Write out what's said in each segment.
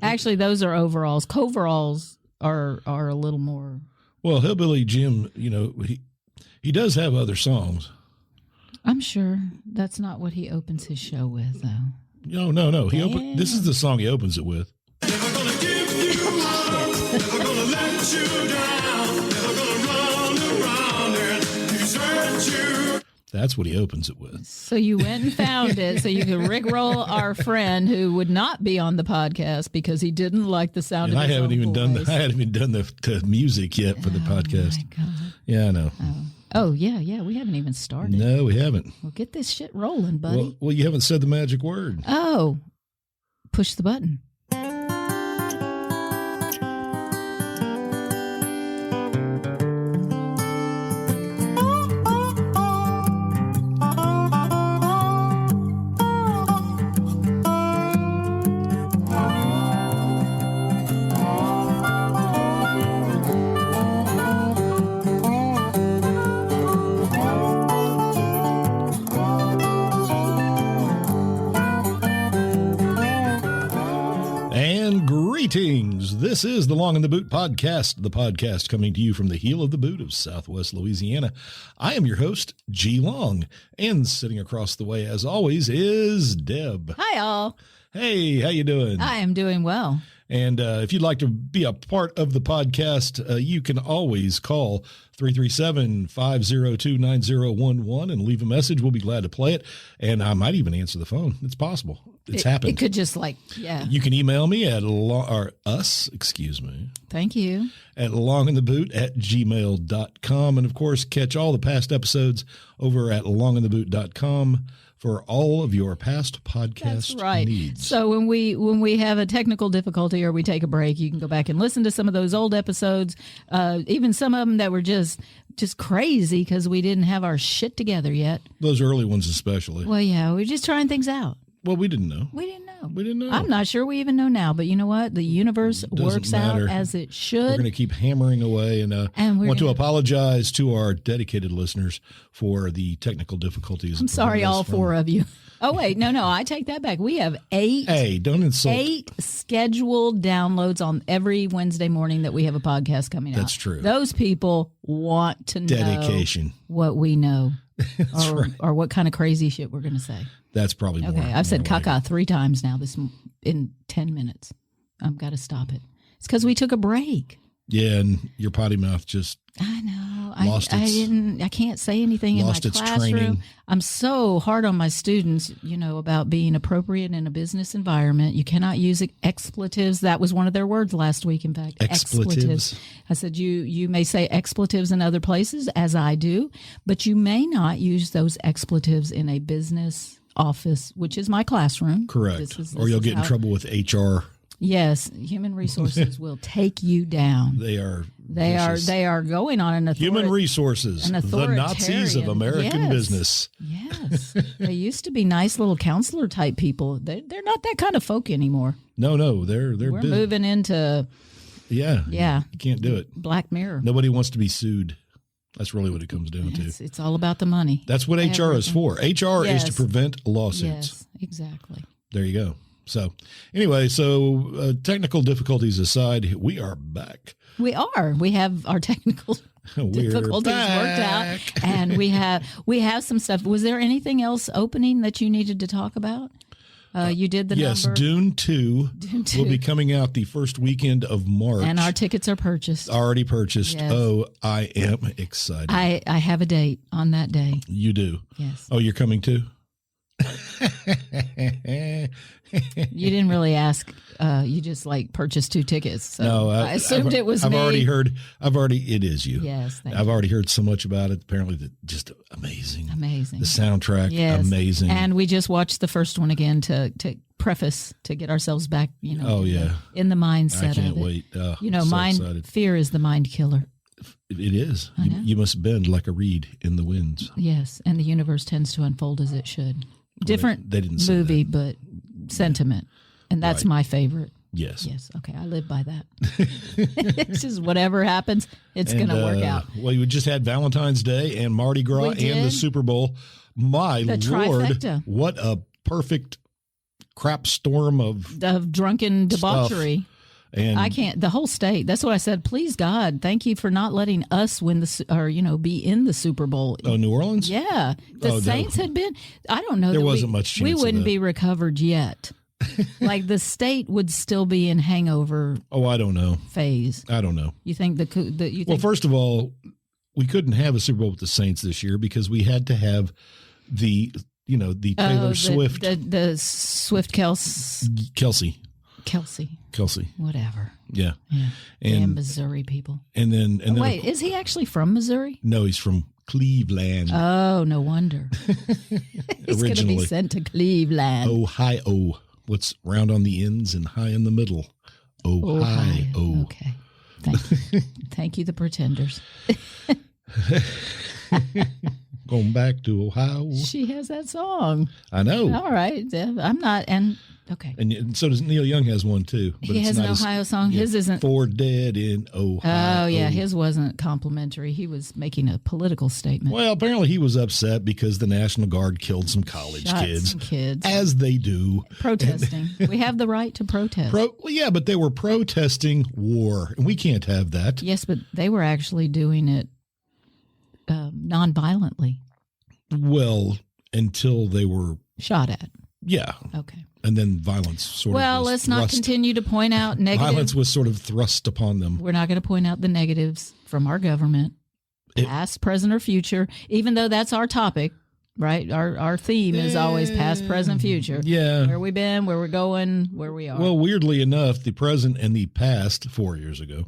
Actually, those are overalls. Coveralls are a little more. Well, Hillbilly Jim, he does have other songs. I'm sure that's not what he opens his show with, though. No. This is the song he opens it with. Never gonna give you up. Never gonna let you down. Never gonna run around and desert you. That's what he opens it with. So you went and found it so you could rickroll our friend who would not be on the podcast because he didn't like the sound of his own voice. I haven't even done the music yet for the podcast. My God. Yeah, I know. Oh, yeah. We haven't even started. No, we haven't. Well, get this shit rolling, buddy. Well, you haven't said the magic word. Oh, push the button. Greetings. This is the Long in the Boot podcast, the podcast coming to you from the heel of the boot of Southwest Louisiana. I am your host, G Long, and sitting across the way, as always, is Deb. Hi, all. Hey, how you doing? I am doing well. And if you'd like to be a part of the podcast, you can always call 337-502-9011 and leave a message. We'll be glad to play it. And I might even answer the phone. It's possible. It's happened. It could just You can email me at Thank you. At longintheboot@gmail.com. And of course, catch all the past episodes over at longintheboot.com. for all of your past podcast needs. So when we have a technical difficulty or we take a break, you can go back and listen to some of those old episodes, even some of them that were just crazy because we didn't have our shit together yet. Those early ones especially. Well, yeah, we're just trying things out. Well, we didn't know. We didn't know. I'm not sure we even know now, but you know what? The universe works out as it should. We're going to keep hammering away and want to apologize to our dedicated listeners for the technical difficulties. I'm sorry, all four of you. Oh, wait. No, I take that back. We have 8. Hey, don't insult. 8 scheduled downloads on every Wednesday morning that we have a podcast coming out. That's true. Those people want to know dedication. What we know. That's right. Or what kind of crazy shit we're going to say. That's probably more. Okay, I've said caca 3 times now in 10 minutes. I've got to stop it. It's because we took a break. Yeah, and your potty mouth just I know. I can't say anything in my classroom. Training. I'm so hard on my students, about being appropriate in a business environment. You cannot use expletives. That was one of their words last week, in fact. Expletives. I said, you may say expletives in other places, as I do, but you may not use those expletives in a business office, which is my classroom. Correct. Or you'll get in trouble with HR. Yes, human resources will take you down. They are going on an human resources, the Nazis of American business. Yes, they used to be nice little counselor type people. They're not that kind of folk anymore. No, we're moving into yeah. You can't do it. Black Mirror. Nobody wants to be sued. That's really what it comes down to. It's all about the money. That's what HR is for. HR is to prevent lawsuits. Yes, exactly. There you go. So anyway, technical difficulties aside, we are back. We are. We have our technical difficulties worked out, and we have some stuff. Was there anything else opening that you needed to talk about? You did the number. Yes, Dune 2 will be coming out the first weekend of March. And our tickets are purchased. Already purchased. Yes. Oh, I am excited. I have a date on that day. You do? Yes. Oh, you're coming too? You didn't really ask. You just purchased 2 tickets. So no, I assumed it was me. It is you. Yes. I've already heard so much about it. Apparently, just amazing. Amazing. The soundtrack, amazing. And we just watched the first one again to preface, to get ourselves back, in the mindset. I can't wait. Fear is the mind killer. It is. You must bend like a reed in the winds. Yes, and the universe tends to unfold as it should. Different they didn't say movie, that. but sentiment. And that's my favorite. Yes. Yes. Okay. I live by that. It's just whatever happens, it's going to work out. Well, we just had Valentine's Day and Mardi Gras and the Super Bowl. My Lord, trifecta. what a perfect crap storm of drunken debauchery. Stuff. And I can't. The whole state. That's what I said. Please, God, thank you for not letting us win be in the Super Bowl. Oh, New Orleans? Yeah, the Saints had been. I don't know. There wasn't much chance. We wouldn't be recovered yet. Like the state would still be in hangover. Oh, I don't know. Phase. I don't know. You think Well, first of all, we couldn't have a Super Bowl with the Saints this year because we had to have the Taylor Swift, the Swift Kelsey. Whatever. Yeah. And damn Missouri people. And then wait, is he actually from Missouri? No, he's from Cleveland. Oh, no wonder. He's going to be sent to Cleveland. Ohio. What's round on the ends and high in the middle? Ohio. Okay. Thank you. Thank you, the Pretenders. Going back to Ohio. She has that song. I know. All right. I'm not. And okay. And so does Neil Young has one too. But he has an Ohio song. Yeah, his isn't. For Dead in Ohio. Oh, yeah. His wasn't complimentary. He was making a political statement. Well, apparently he was upset because the National Guard killed some college kids. Some kids. As they do. Protesting. We have the right to protest. Yeah, but they were protesting war. And we can't have that. Yes, but they were actually doing it non-violently. Well, until they were shot at. Yeah. Okay. And then violence sort of. Well, let's not continue to point out negative. Violence was sort of thrust upon them. We're not going to point out the negatives from our government, past, present, or future, even though that's our topic, right? Our theme is always past, present, future. Yeah. Where we've been, where we're going, where we are. Well, weirdly enough, the present and the past 4 years ago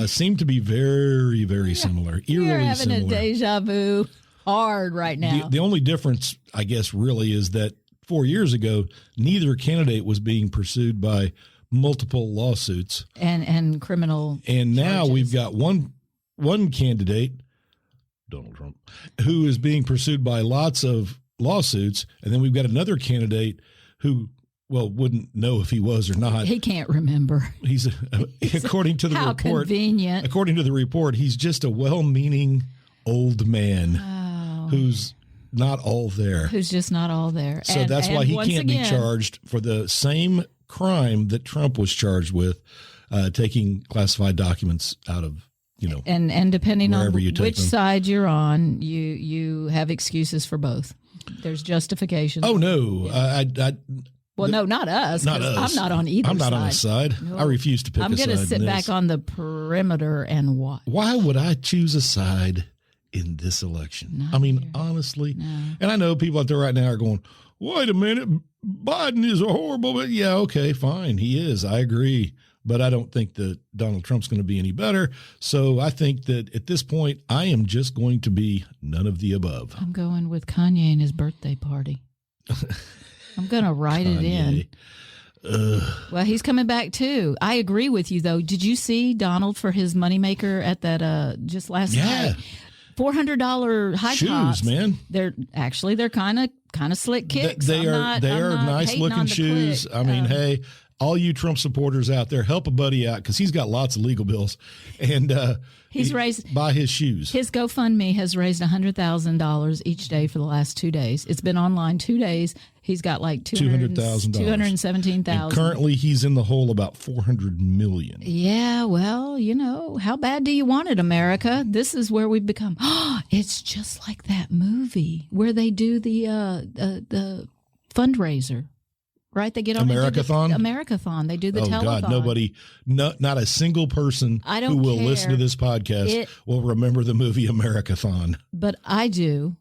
seem to be very, very similar. Eerily You're having similar. a deja vu hard right now. The only difference, I guess, really is that 4 years ago, neither candidate was being pursued by multiple lawsuits and criminal And now charges. we've got one candidate, Donald Trump, who is being pursued by lots of lawsuits, and then we've got another candidate who, well, wouldn't know if he was or not. He can't remember. He's according to the How report. Convenient. According to the report, he's just a well-meaning old man who's not all there. Who's just not all there. So that's why he can't be again, charged for the same crime that Trump was charged with, taking classified documents out of, and depending on wherever you take which them. side you're on, you have excuses for both. There's justifications. Oh no, Well, no, not us. not us. I'm not on either side. I'm not on a side. No. I refuse to pick a side. I'm going to sit in back this. on the perimeter and watch. Why would I choose a side in this election? Not I mean, here. honestly, No. and I know people out there right now are going, wait a minute, Biden is a horrible, but yeah, okay, fine. He is. I agree. But I don't think that Donald Trump's going to be any better. So I think that at this point, I am just going to be none of the above. I'm going with Kanye and his birthday party. I'm going to write it in. Well, he's coming back too. I agree with you, though. Did you see Donald for his moneymaker at that just last night? $400 high shoes, tops, man. They're kind of slick kicks. They are nice looking shoes. Click. I mean, hey, all you Trump supporters out there, help a buddy out because he's got lots of legal bills, and buy his shoes. His GoFundMe has raised $100,000 each day for the last 2 days. It's been online 2 days. He's got like $200,000, $217,000. Currently, he's in the hole about $400 million. Yeah, well, how bad do you want it, America? This is where we've become. It's just like that movie where they do the fundraiser. Right, they get on Americathon. Americathon. They do the telethon. Oh God, not a single person who will listen to this podcast will remember the movie Americathon. But I do,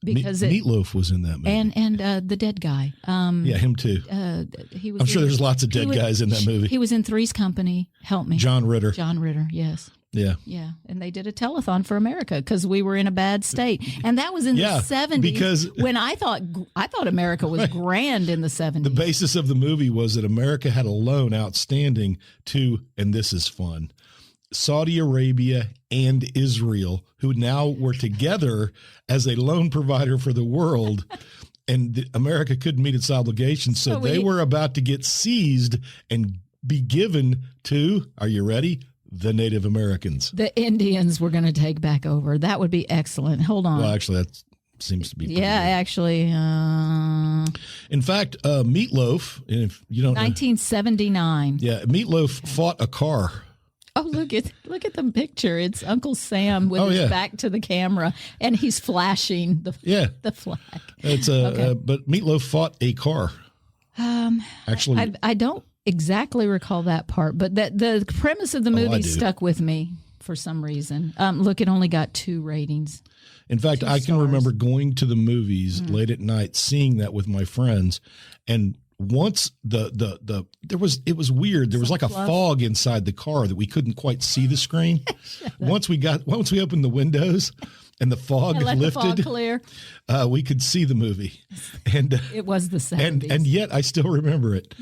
because Meatloaf was in that movie, and the dead guy. Yeah, him too. He was. I'm sure there's lots of dead guys in that movie. He was in Three's Company. Help me, John Ritter. John Ritter. Yes. Yeah, and they did a telethon for America because we were in a bad state, and that was in the 70s. Because when I thought America was grand in the 70s. The basis of the movie was that America had a loan outstanding to, and this is fun, Saudi Arabia and Israel, who now were together as a loan provider for the world. And America couldn't meet its obligations, so they were about to get seized and be given to, are you ready? The Native Americans. The Indians were going to take back over. That would be excellent. Hold on. Well, actually, seems to be. Yeah, good. actually. In fact, Meatloaf, if you don't 1979. know, Meatloaf fought a car. Oh, look at the picture. It's Uncle Sam with his back to the camera, and he's flashing the flag. It's but Meatloaf fought a car. Actually, I don't exactly recall that part, but the premise of the movie stuck with me for some reason. Look, it only got 2 ratings. In fact, I can remember going to the movies late at night, seeing that with my friends, and once it was weird. There was like a fog inside the car that we couldn't quite see the screen. Once we opened the windows and the fog lifted, the fog clear. We could see the movie, and it was the 70s. and yet I still remember it.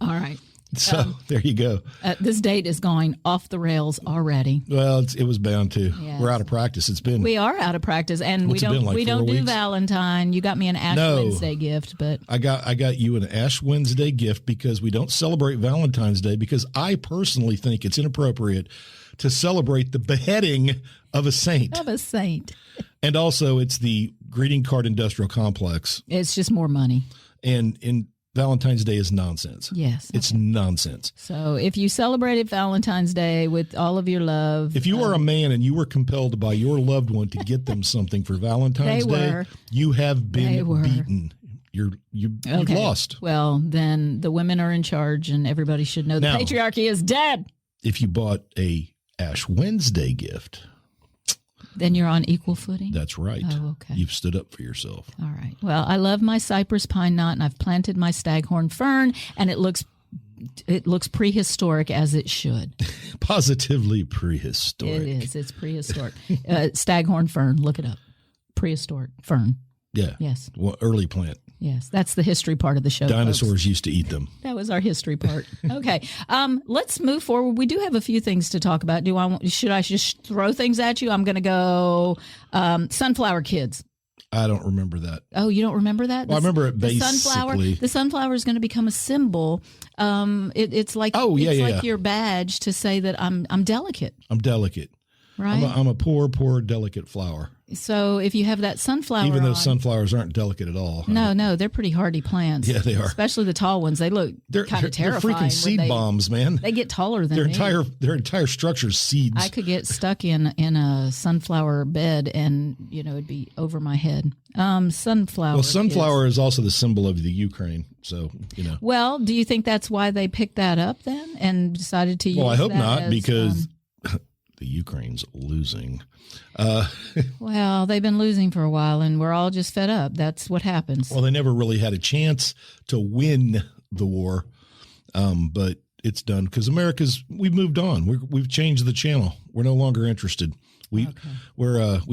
All right. So there you go. This date is going off the rails already. Well, it was bound to. Yes. We're out of practice. We are out of practice, and we don't do Valentine. You got me an Ash Wednesday gift, but I got you an Ash Wednesday gift because we don't celebrate Valentine's Day, because I personally think it's inappropriate to celebrate the beheading of a saint. And also, it's the greeting card industrial complex. It's just more money. And Valentine's Day is nonsense. Yes. It's nonsense. So if you celebrated Valentine's Day with all of your love. If you are a man and you were compelled by your loved one to get them something for Valentine's Day, you have been beaten. You've lost. Well, then the women are in charge, and everybody should know the patriarchy is dead. If you bought a Ash Wednesday gift, then you're on equal footing? That's right. Oh, okay. You've stood up for yourself. All right. Well, I love my cypress pine knot, and I've planted my staghorn fern, and it looks prehistoric, as it should. Positively prehistoric. It is. It's prehistoric. Staghorn fern. Look it up. Prehistoric fern. Yeah. Yes. Well, early plant. Yes, that's the history part of the show. Dinosaurs used to eat them. That was our history part. Okay, let's move forward. We do have a few things to talk about. Should I just throw things at you? I'm going to go sunflower kids. I don't remember that. Oh, you don't remember that? Well, I remember it basically. The sunflower is going to become a symbol. It's like your badge to say that I'm delicate. I'm delicate. Right. I'm a poor, delicate flower. So if you have that sunflower, even though sunflowers aren't delicate at all. No, they're pretty hardy plants. Yeah, they are. Especially the tall ones. They look kind of terrifying. They're freaking seed bombs, man. They get taller than their entire structure's seeds. I could get stuck in a sunflower bed, and it'd be over my head. Sunflower. Well, sunflower is also the symbol of the Ukraine. So Well, do you think that's why they picked that up then and decided to use? Well, I hope not, because the Ukraine's losing. Well, they've been losing for a while, and we're all just fed up. That's what happens. Well, they never really had a chance to win the war, but it's done because we've moved on. We've changed the channel. We're no longer interested. We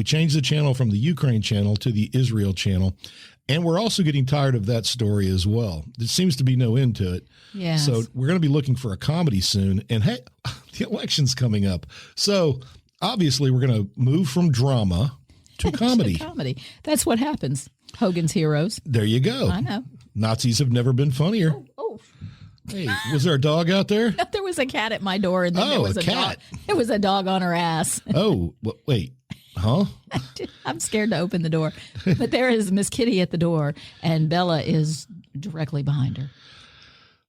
changed the channel from the Ukraine channel to the Israel channel, and we're also getting tired of that story as well. There seems to be no end to it. Yeah. So we're going to be looking for a comedy soon, and hey, the election's coming up, so obviously we're going to move from drama to comedy. Comedy. That's what happens. Hogan's Heroes. There you go. I know. Nazis have never been funnier. Oh. Hey, was there a dog out there? No, there was a cat at my door, and then there was a cat. There was a dog on her ass. Oh, wait. Huh? I'm scared to open the door. But there is Miss Kitty at the door, and Bella is directly behind her.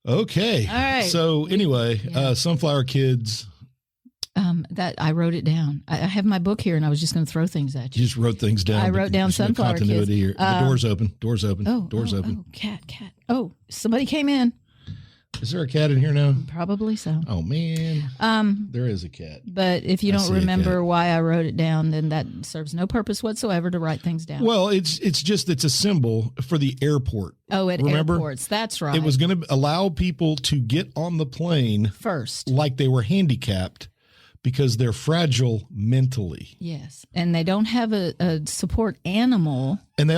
Okay. All right. So anyway, Sunflower Kids. That I wrote it down. I have my book here, and I was just going to throw things at you. You just wrote things down. I wrote down Sunflower Kids. The door's open. Door's open. Oh, door's open. Oh, cat. Oh, somebody came in. Is there a cat in here now? Probably so. Oh, man. There is a cat. But if you don't remember why I wrote it down, then that serves no purpose whatsoever to write things down. Well, it's a symbol for the airport. Oh, at airports. That's right. It was going to allow people to get on the plane first, like they were handicapped, because they're fragile mentally. Yes. And they don't have a support animal. And they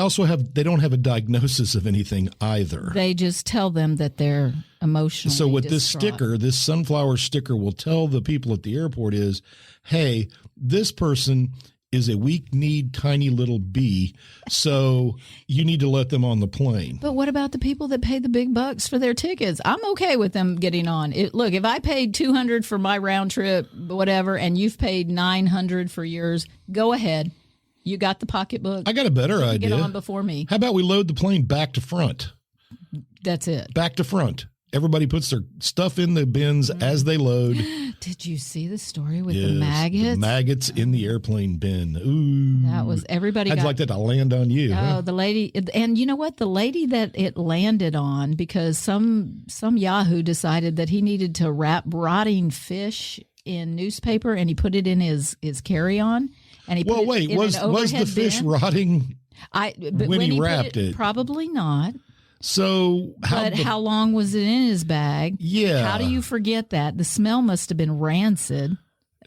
don't have a diagnosis of anything either. They just tell them that they're emotionally So what distraught. this sunflower sticker will tell the people at the airport is, hey, this person is a weak-kneed, tiny little bee, so you need to let them on the plane. But what about the people that pay the big bucks for their tickets? I'm okay with them getting on. Look, if I paid $200 for my round trip, whatever, and you've paid $900 for yours, go ahead. You got the pocketbook. I got a better idea. Get on before me. How about we load the plane back to front? That's it. Back to front. Everybody puts their stuff in the bins as they load. Did you see the story with the maggots? The maggots in the airplane bin. Ooh. That was everybody. I'd like that to land on you. Oh, the lady. And you know what? The lady that it landed on, because some Yahoo decided that he needed to wrap rotting fish in newspaper, and he put it in his carry-on. And he put it in was the fish rotting when he wrapped it? Probably not. So how long was it in his bag? Yeah. How do you forget that? The smell must have been rancid.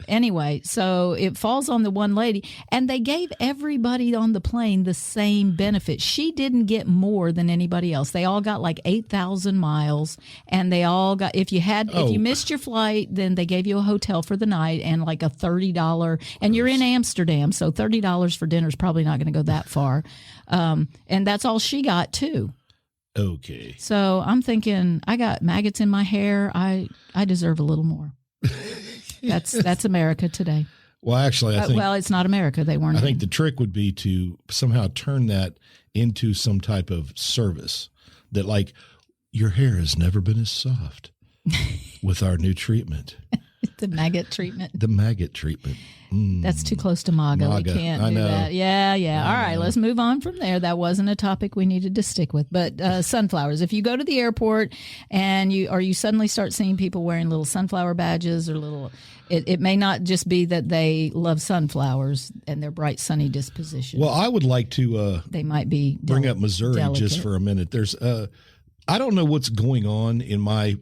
Anyway, so it falls on the one lady, and they gave everybody on the plane the same benefit. She didn't get more than anybody else. They all got like 8,000 miles, and they all got, if you missed your flight, then they gave you a hotel for the night and like a $30, and you're in Amsterdam, so $30 for dinner is probably not going to go that far. And that's all she got too. Okay. So I'm thinking, I got maggots in my hair. I deserve a little more. That's America today. Well, actually, I think. Well, it's not America. They weren't. I think the trick would be to somehow turn that into some type of service that, like, your hair has never been as soft with our new treatment. The maggot treatment. The maggot treatment. That's too close to MAGA. We can't do that. Yeah. All right, let's move on from there. That wasn't a topic we needed to stick with. But sunflowers. If you go to the airport and you suddenly start seeing people wearing little sunflower badges or little, it may not just be that they love sunflowers and their bright, sunny disposition. Well, I would like to. They might be bring up Missouri delicate. Just for a minute. There's I don't know what's going on in my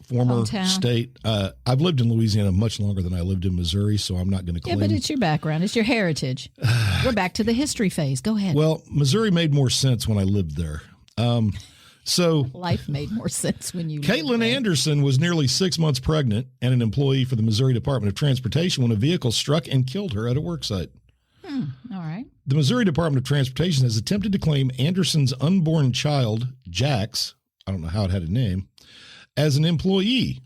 former hometown. State. I've lived in Louisiana much longer than I lived in Missouri, so I'm not going to claim. Yeah, but it's your background. It's your heritage. We're back to the history phase. Go ahead. Well, Missouri made more sense when I lived there. So life made more sense when you. Caitlin Anderson was nearly 6 months pregnant and an employee for the Missouri Department of Transportation when a vehicle struck and killed her at a work site. All right. The Missouri Department of Transportation has attempted to claim Anderson's unborn child, Jax, I don't know how it had a name, as an employee.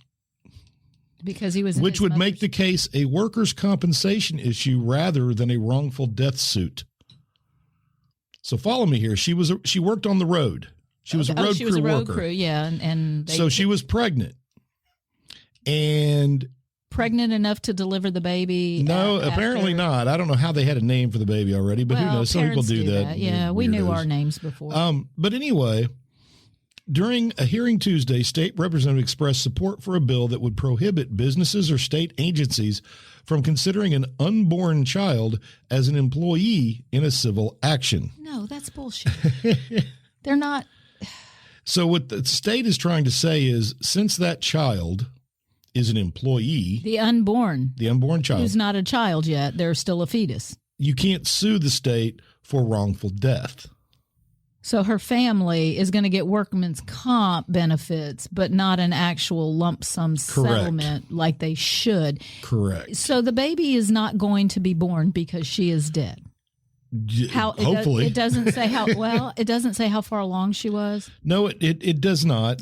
Because he was, which would make the case a workers' compensation issue rather than a wrongful death suit. So follow me here. She worked on the road. She was a road crew worker. Yeah, and so she was pregnant, and pregnant enough to deliver the baby. No, apparently not. I don't know how they had a name for the baby already, but who knows? Some people do that. Yeah, we knew our names before. But anyway, during a hearing Tuesday, state representatives expressed support for a bill that would prohibit businesses or state agencies from considering an unborn child as an employee in a civil action. No, that's bullshit. They're not. So what the state is trying to say is, since that child is an employee, the unborn child, who's not a child yet, they're still a fetus. You can't sue the state for wrongful death. So her family is going to get workman's comp benefits, but not an actual lump sum settlement like they should. Correct. So the baby is not going to be born because she is dead. Hopefully. It doesn't say how well. It doesn't say how far along she was. No, it does not.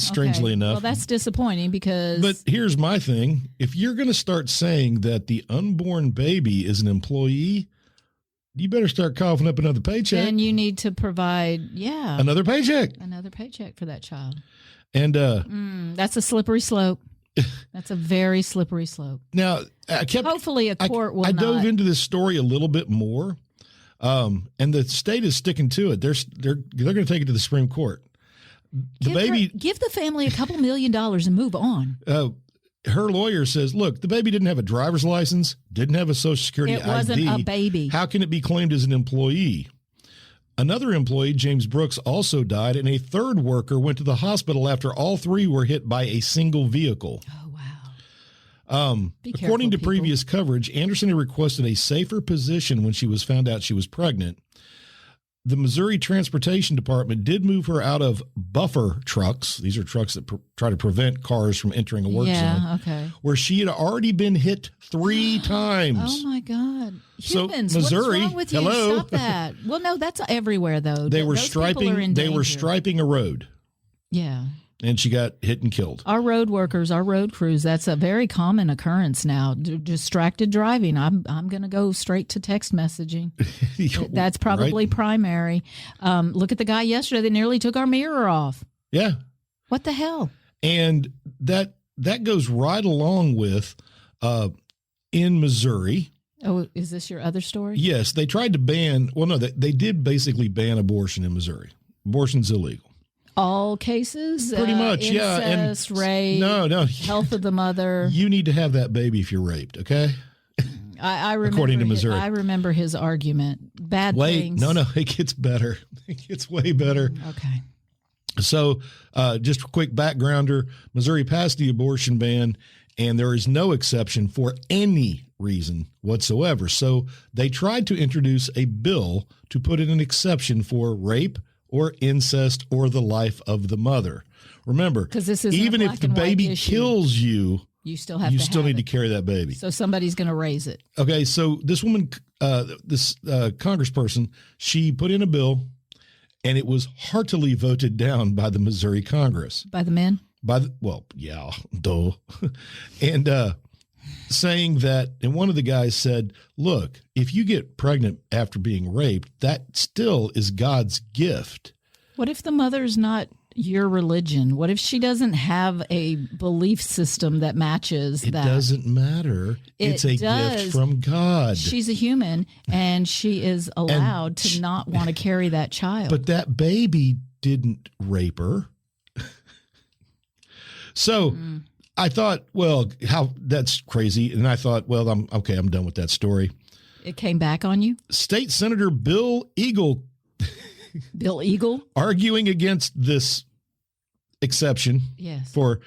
Strangely enough. Well, that's disappointing because. But here's my thing: if you're going to start saying that the unborn baby is an employee, you better start coughing up another paycheck. Then you need to provide, another paycheck for that child. And that's a slippery slope. That's a very slippery slope. Now, hopefully a court will. I dove into this story a little bit more. And the state is sticking to it. They're going to take it to the Supreme Court. Give the family a couple $1 million and move on. Her lawyer says, look, the baby didn't have a driver's license, didn't have a Social Security ID. It wasn't a baby. How can it be claimed as an employee? Another employee, James Brooks, also died, and a third worker went to the hospital after all three were hit by a single vehicle. Oh, wow. According to previous coverage, Anderson had requested a safer position when she was found out she was pregnant. The Missouri Transportation Department did move her out of buffer trucks. These are trucks that try to prevent cars from entering a work zone. Okay. Where she had already been hit 3 times. Oh, my God. Humans, so Missouri, what's wrong with you? Hello. Stop that. Well, no, that's everywhere, though. They were striping a road. Yeah. and she got hit and killed. Our road workers, our road crews, that's a very common occurrence now. Distracted driving. I'm going to go straight to text messaging. That's probably primary. Look at the guy yesterday that nearly took our mirror off. Yeah. What the hell? And that goes right along with in Missouri. Oh, is this your other story? Yes, they tried to ban. Well, no, they did basically ban abortion in Missouri. Abortion's illegal. All cases? Pretty much, yeah. Incest, rape, health of the mother. You need to have that baby if you're raped, okay? I remember, according to Missouri. I remember his argument. Things. No, it gets better. It gets way better. Okay. So just a quick backgrounder, Missouri passed the abortion ban, and there is no exception for any reason whatsoever. So they tried to introduce a bill to put in an exception for rape or incest or the life of the mother. Remember, even if the baby kills you, you still need to carry that baby. So somebody's going to raise it. Okay, so this woman, this congressperson, she put in a bill, and it was heartily voted down by the Missouri Congress. By the men? And saying that, and one of the guys said, look, if you get pregnant after being raped, that still is God's gift. What if the mother's not your religion? What if she doesn't have a belief system that matches that? It doesn't matter. It's a gift from God. She's a human, and she is allowed to not want to carry that child. But that baby didn't rape her. So I thought, well, that's crazy. And I thought, well, I'm done with that story. It came back on you? State Senator Bill Eagle. Bill Eagle? Arguing against this exception for,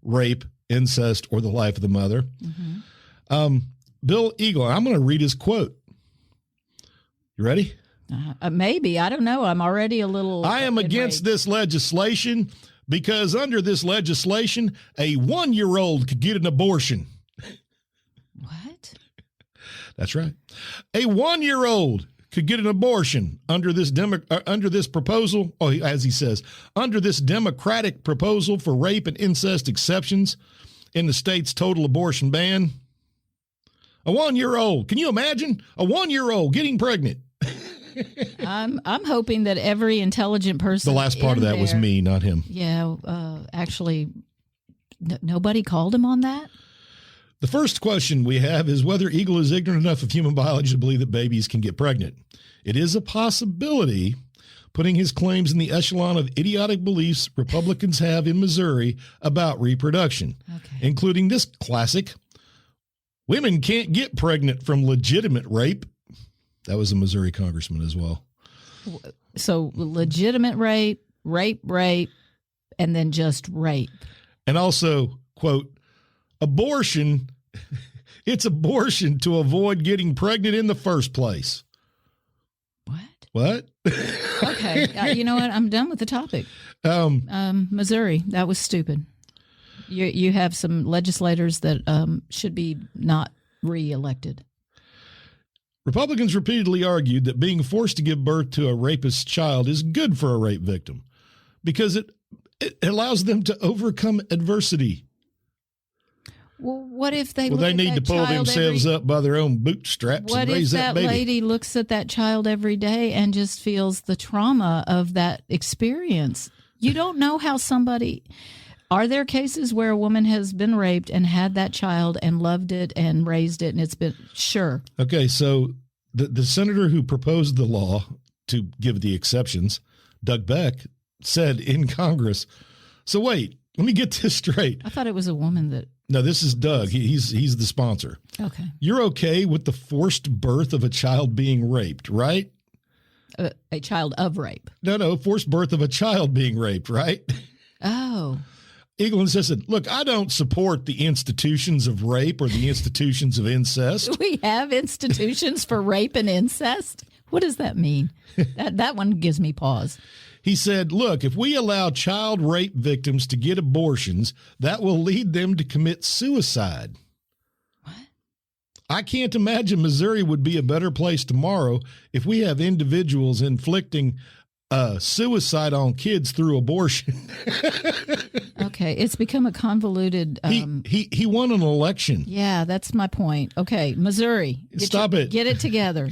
rape, incest, or the life of the mother. Mm-hmm. Bill Eagle, I'm going to read his quote. You ready? Maybe. I don't know. I'm already a little. I am against this legislation because under this legislation, a 1-year-old could get an abortion. What? That's right. A 1-year-old could get an abortion under this proposal, as he says, under this Democratic proposal for rape and incest exceptions in the state's total abortion ban. A 1-year-old. Can you imagine a 1-year-old getting pregnant? I'm hoping that every intelligent person. The last part of that was me, not him. Yeah, actually, nobody called him on that. The first question we have is whether Eagle is ignorant enough of human biology to believe that babies can get pregnant. It is a possibility, putting his claims in the echelon of idiotic beliefs Republicans have in Missouri about reproduction, including this classic: women can't get pregnant from legitimate rape. That was a Missouri congressman as well. So legitimate rape, and then just rape. And also, quote, abortion, it's abortion to avoid getting pregnant in the first place. What? Okay. You know what? I'm done with the topic. Missouri, that was stupid. You have some legislators that should be not reelected. Republicans repeatedly argued that being forced to give birth to a rapist child is good for a rape victim because it allows them to overcome adversity. Well, what if they need to pull themselves up by their own bootstraps and raise that baby? What if that lady looks at that child every day and just feels the trauma of that experience? You don't know how somebody... Are there cases where a woman has been raped and had that child and loved it and raised it and it's been... Sure. Okay, so the senator who proposed the law to give the exceptions, Doug Beck, said in Congress, so wait, let me get this straight. I thought it was a woman that... No, this is Doug. He's the sponsor. Okay. You're okay with the forced birth of a child being raped, right? A child of rape. No, forced birth of a child being raped, right? Oh. Eagle insisted, look, I don't support the institutions of rape or the institutions of incest. Do we have institutions for rape and incest? What does that mean? That one gives me pause. He said, look, if we allow child rape victims to get abortions, that will lead them to commit suicide. What? I can't imagine Missouri would be a better place tomorrow if we have individuals inflicting suicide on kids through abortion. Okay, it's become a convoluted. He won an election. Yeah, that's my point. Okay, Missouri, Stop it. Get it together.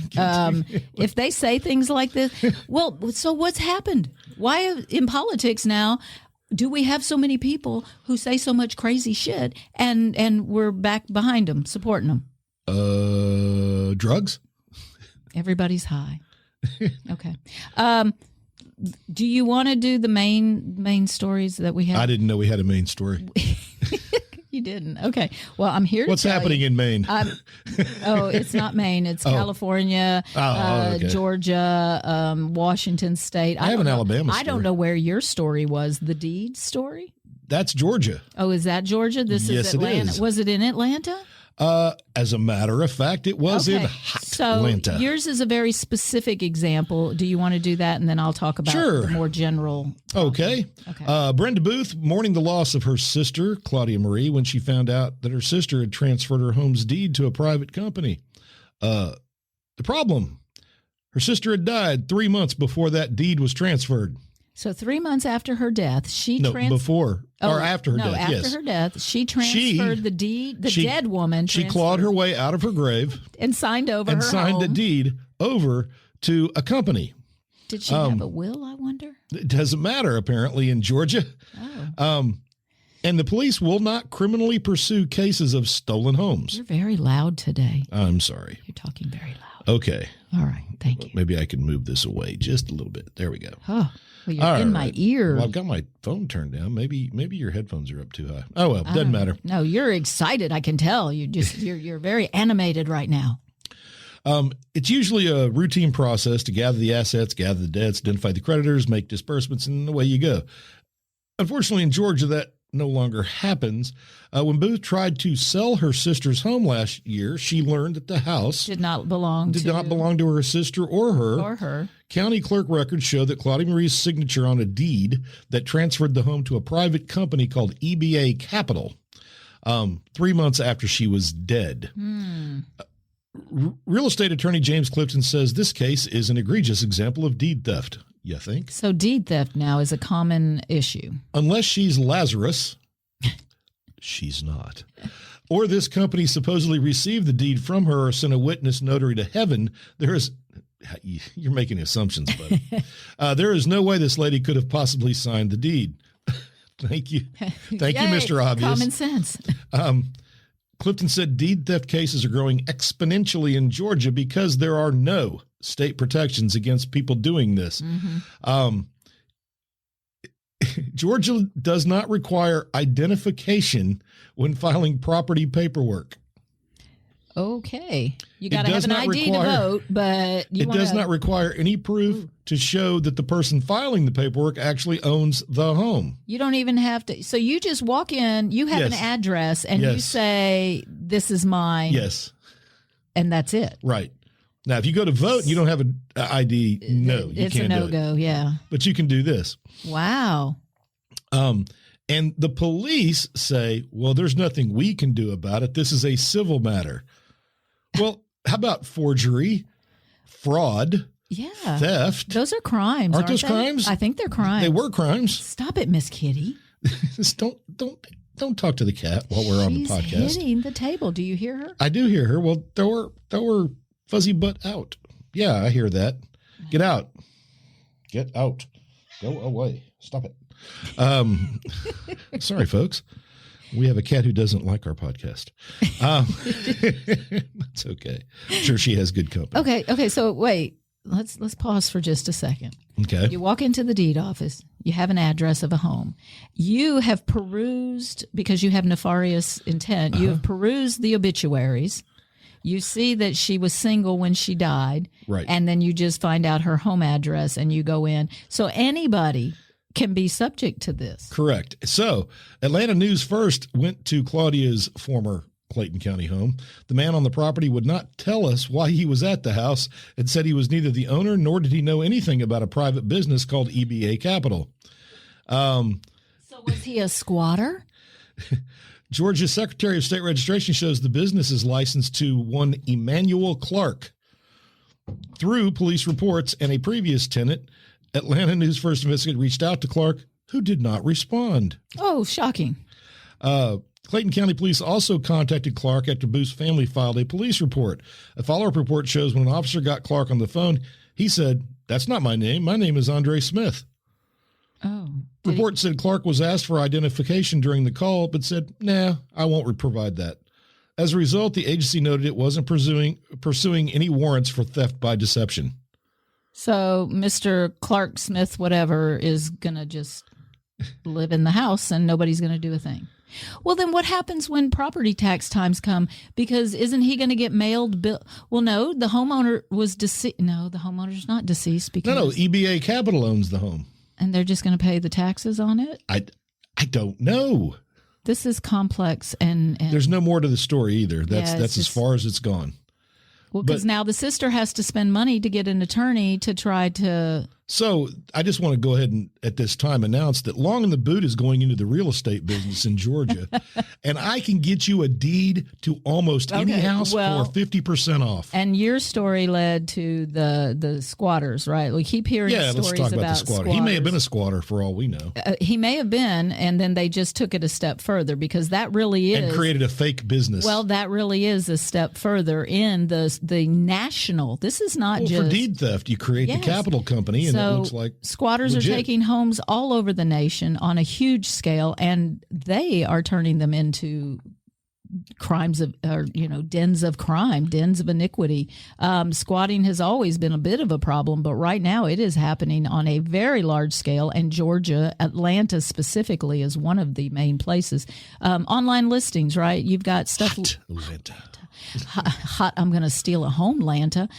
If they say things like this, well, so what's happened? Why in politics now? Do we have so many people who say so much crazy shit, and we're back behind them, supporting them? Drugs. Everybody's high. Okay. Do you want to do the main stories that we have? I didn't know we had a main story. You didn't. Okay. Well, I'm here to What's happening in Maine? It's not Maine. It's California, okay. Georgia, Washington State. I have an Alabama story. I don't know where your story was. The deed story? That's Georgia. Oh, is that Georgia? This is Atlanta. It is. Was it in Atlanta? As a matter of fact, it was in Atlanta. So yours is a very specific example. Do you want to do that? And then I'll talk about the more general. Okay. Brenda Booth mourning the loss of her sister, Claudia Marie, when she found out that her sister had transferred her home's deed to a private company. The problem, her sister had died 3 months before that deed was transferred. So 3 months after her death, before or after her death. After her death, she transferred the deed. The dead woman. She clawed her way out of her grave and signed over. And signed the deed over to a company. Did she have a will? I wonder. It doesn't matter. Apparently, in Georgia. Oh. And the police will not criminally pursue cases of stolen homes. You're very loud today. I'm sorry. You're talking very loud. Okay. All right. Thank you. Maybe I can move this away just a little bit. There we go. Oh. Well, you're in my ear. Well, I've got my phone turned down. Maybe your headphones are up too high. Oh well, doesn't matter. No, you're excited. I can tell. You're very animated right now. It's usually a routine process to gather the assets, gather the debts, identify the creditors, make disbursements, and away you go. Unfortunately, in Georgia, that no longer happens. When Booth tried to sell her sister's home last year, she learned that the house did not belong to her sister or her. County clerk records show that Claudia Marie's signature on a deed that transferred the home to a private company called EBA Capital 3 months after she was dead. Real estate attorney James Clifton says this case is an egregious example of deed theft. You think? So deed theft now is a common issue. Unless she's Lazarus, she's not. Or this company supposedly received the deed from her or sent a witness notary to heaven. You're making assumptions, buddy. There is no way this lady could have possibly signed the deed. Thank you. Thank you, Mr. Obvious. Common sense. Clifton said deed theft cases are growing exponentially in Georgia because there are no state protections against people doing this. Georgia does not require identification when filing property paperwork. Okay. You got to have an ID to vote, but it does not require any proof to show that the person filing the paperwork actually owns the home. You don't even have to. So you just walk in, you have an address, and you say, this is mine. Yes. And that's it. Right. Now, if you go to vote and you don't have an ID, no, you it's can't a no-go, yeah. But you can do this. Wow. And the police say, well, there's nothing we can do about it. This is a civil matter. Well, how about forgery, fraud, theft? Those are crimes, aren't those crimes? I think they're crimes. They were crimes. Stop it, Miss Kitty. Just don't talk to the cat while we're on the podcast. She's hitting the table. Do you hear her? I do hear her. Well, throw her fuzzy butt out. Yeah, I hear that. Get out. Get out. Go away. Stop it. Sorry, folks. We have a cat who doesn't like our podcast. That's okay. I'm sure she has good company. Okay. So wait, let's pause for just a second. Okay. You walk into the deed office. You have an address of a home. You have perused, because you have nefarious intent, you have perused the obituaries. You see that she was single when she died. Right. And then you just find out her home address and you go in. So anybody can be subject to this. Correct. So Atlanta News First went to Claudia's former Clayton County home. The man on the property would not tell us why he was at the house and said he was neither the owner nor did he know anything about a private business called EBA Capital. So was he a squatter? Georgia's Secretary of State Registration shows the business is licensed to one Emmanuel Clark. Through police reports and a previous tenant, Atlanta News First Investigative reached out to Clark, who did not respond. Oh, shocking. Clayton County Police also contacted Clark after Booth's family filed a police report. A follow-up report shows when an officer got Clark on the phone, he said, "That's not my name. My name is Andre Smith." Oh. Report said Clark was asked for identification during the call, but said, "Nah, I won't provide that." As a result, the agency noted it wasn't pursuing any warrants for theft by deception. So Mr. Clark Smith, whatever, is going to just live in the house and nobody's going to do a thing. Well, then what happens when property tax times come? Because isn't he going to get mailed bill? Well, no, the homeowner was deceased. No, the homeowner's not deceased because No, EBA Capital owns the home. And they're just going to pay the taxes on it? I don't know. This is complex and there's no more to the story either. That's as far as it's gone. Well, because now the sister has to spend money to get an attorney to try to. So I just want to go ahead and at this time announce that Long in the Boot is going into the real estate business in Georgia, and I can get you a deed to almost any house for 50% off. And your story led to the squatters, right? We keep hearing stories let's talk about the squatter. Squatters. He may have been a squatter for all we know. He may have been, and then they just took it a step further because that really is. And created a fake business. Well, that really is a step further in the national. This is not just. For deed theft, you create the capital company, and it looks like squatters legit. are taking homes all over the nation on a huge scale, and they are turning them into crimes of, or dens of crime, dens of iniquity. Squatting has always been a bit of a problem, but right now it is happening on a very large scale, and Georgia, Atlanta specifically, is one of the main places. Online listings, right? You've got stuff. Atlanta. Hot. I'm going to steal a home, Atlanta.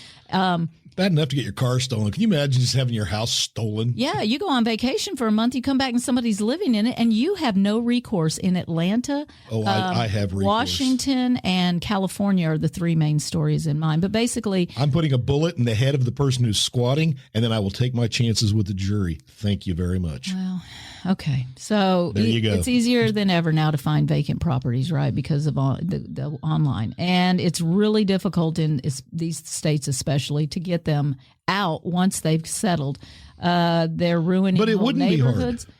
Bad enough to get your car stolen. Can you imagine just having your house stolen? Yeah, you go on vacation for a month, you come back and somebody's living in it, and you have no recourse in Atlanta. Oh, I have recourse. Washington and California are the three main stories in mine. But basically, I'm putting a bullet in the head of the person who's squatting, and then I will take my chances with the jury. Thank you very much. Well, okay. So there you go. It's easier than ever now to find vacant properties, right, because of the online. And it's really difficult in these states especially to get them out once they've settled. They're ruining but it whole wouldn't neighborhoods. Be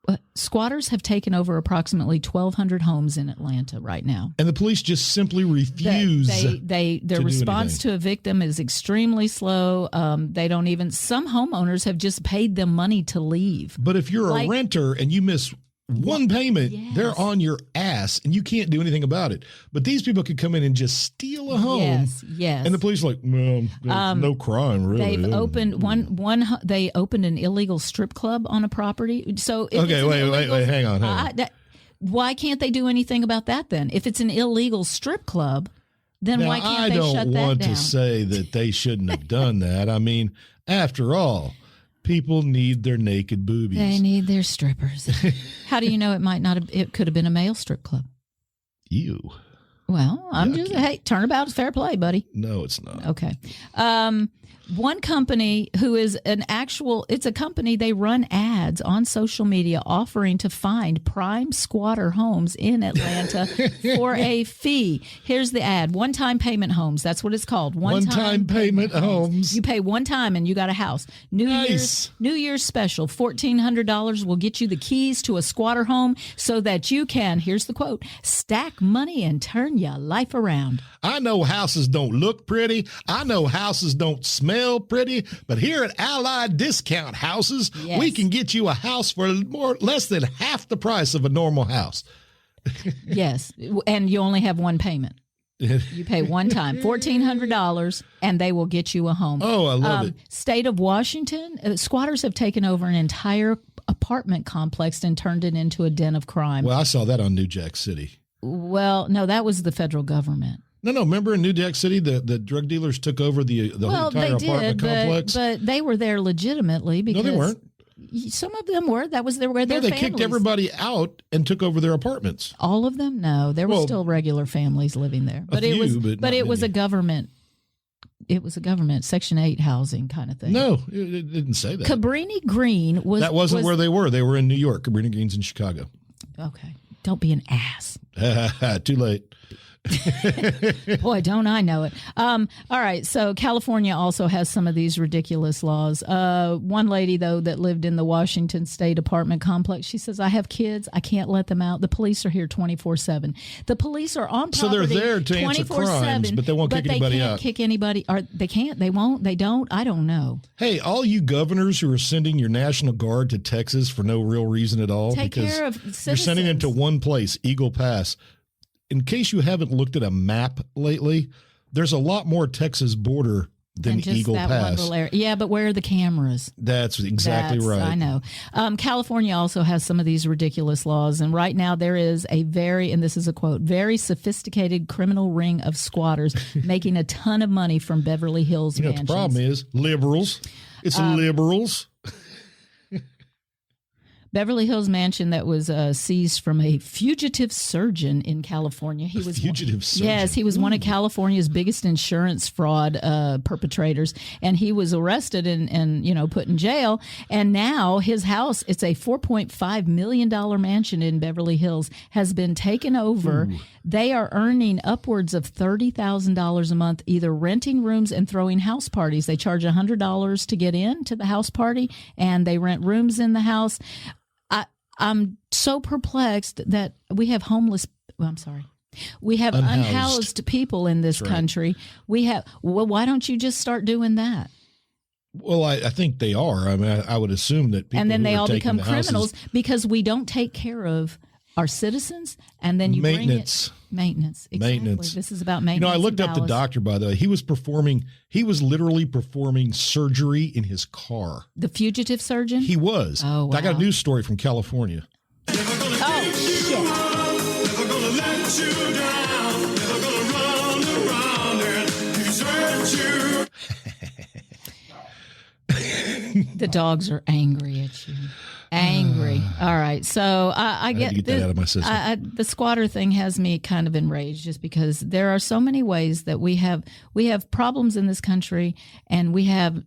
hard. Squatters have taken over approximately 1,200 homes in Atlanta right now. And the police just simply refuse. Their response to evict them is extremely slow. They don't even. Some homeowners have just paid them money to leave. But if you're a renter and you miss one payment, they're on your ass, and you can't do anything about it. But these people could come in and just steal a home. Yes. And the police are like, well, there's no crime, really. They've opened They opened an illegal strip club on a property. So wait, hang on. Why can't they do anything about that then? If it's an illegal strip club, then why can't they shut that down? I don't want to say that they shouldn't have done that. I mean, after all, people need their naked boobies. They need their strippers. How do you know it could have been a male strip club? Ew. Well, hey, turnabout is fair play, buddy. No, it's not. Okay. One company who is it's a company, they run ads on social media offering to find prime squatter homes in Atlanta for a fee. Here's the ad. One-time payment homes. That's what it's called. One-time payment homes. You pay one time and you got a house. New Year's special. $1,400 will get you the keys to a squatter home so that you can, here's the quote, stack money and turn your life around. I know houses don't look pretty. I know houses don't smell pretty, but here at Allied Discount Houses, we can get you a house for less than half the price of a normal house. Yes, and you only have one payment. You pay one time, $1,400, and they will get you a home. Oh, I love it. State of Washington, squatters have taken over an entire apartment complex and turned it into a den of crime. Well, I saw that on New Jack City. Well, no, that was the federal government. No. Remember in New Jack City, the drug dealers took over the whole entire apartment complex? But they were there legitimately because no, they weren't. Some of them were. That was their families. They kicked everybody out and took over their apartments. All of them? No, there were still regular families living there. But it was a government. It was a government Section 8 housing kind of thing. No, it didn't say that. Cabrini Green was. That wasn't where they were. They were in New York. Cabrini Green's in Chicago. Okay, don't be an ass. Too late. Boy, don't I know it. All right. So California also has some of these ridiculous laws. One lady, though, that lived in the Washington State apartment complex, she says, I have kids. I can't let them out. The police are here 24/7. The police are on property. So they're there to answer crimes, but they won't kick anybody out. Kick anybody. Or they can't. They won't. They don't. I don't know. Hey, all you governors who are sending your National Guard to Texas for no real reason at all. Take care of citizens. You're sending them to one place, Eagle Pass. In case you haven't looked at a map lately, there's a lot more Texas border than Eagle Pass. Yeah, but where are the cameras? That's exactly right. I know. California also has some of these ridiculous laws. And right now there is a and this is a quote, very sophisticated criminal ring of squatters making a ton of money from Beverly Hills mansions. The problem is liberals. It's liberals. Beverly Hills mansion that was seized from a fugitive surgeon in California. He was fugitive surgeon. Yes, he was one of California's biggest insurance fraud perpetrators, and he was arrested and put in jail. And now his house, it's a $4.5 million mansion in Beverly Hills, has been taken over. Ooh. They are earning upwards of $30,000 a month, either renting rooms and throwing house parties. They charge $100 to get in to the house party, and they rent rooms in the house. I'm so perplexed that we have we have unhoused people in this country. Why don't you just start doing that? Well, I think they are. I mean, I would assume that people, and then they all become criminals because we don't take care of our citizens, and then you maintenance. Exactly. Maintenance. This is about maintenance. I looked up the doctor, by the way. He was literally performing surgery in his car. The fugitive surgeon? He was. Oh, wow. I got a news story from California. Oh, shit. Never gonna let you down. Never gonna run around and desert you. The dogs are angry at you. Angry. All right. So I get that out of my system. The squatter thing has me kind of enraged, just because there are so many ways that we have problems in this country, and we have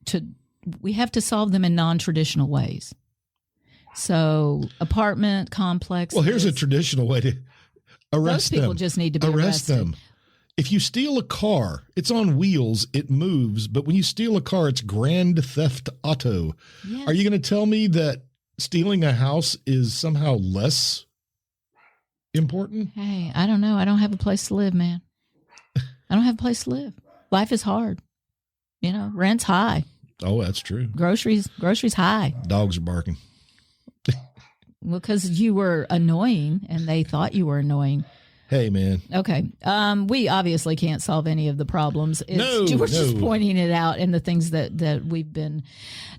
to solve them in non-traditional ways. So apartment complexes. Well, here's a traditional way to arrest them. Those people just need to be arrested. Them. If you steal a car, it's on wheels, it moves. But when you steal a car, it's grand theft auto. Yes. Are you going to tell me that stealing a house is somehow less important? Hey, I don't know. I don't have a place to live, man. I don't have a place to live. Life is hard. Rent's high. Oh, that's true. Groceries high. Dogs are barking. Well, because you were annoying and they thought you were annoying. Hey, man. Okay. We obviously can't solve any of the problems. We're just pointing it out in the things that we've been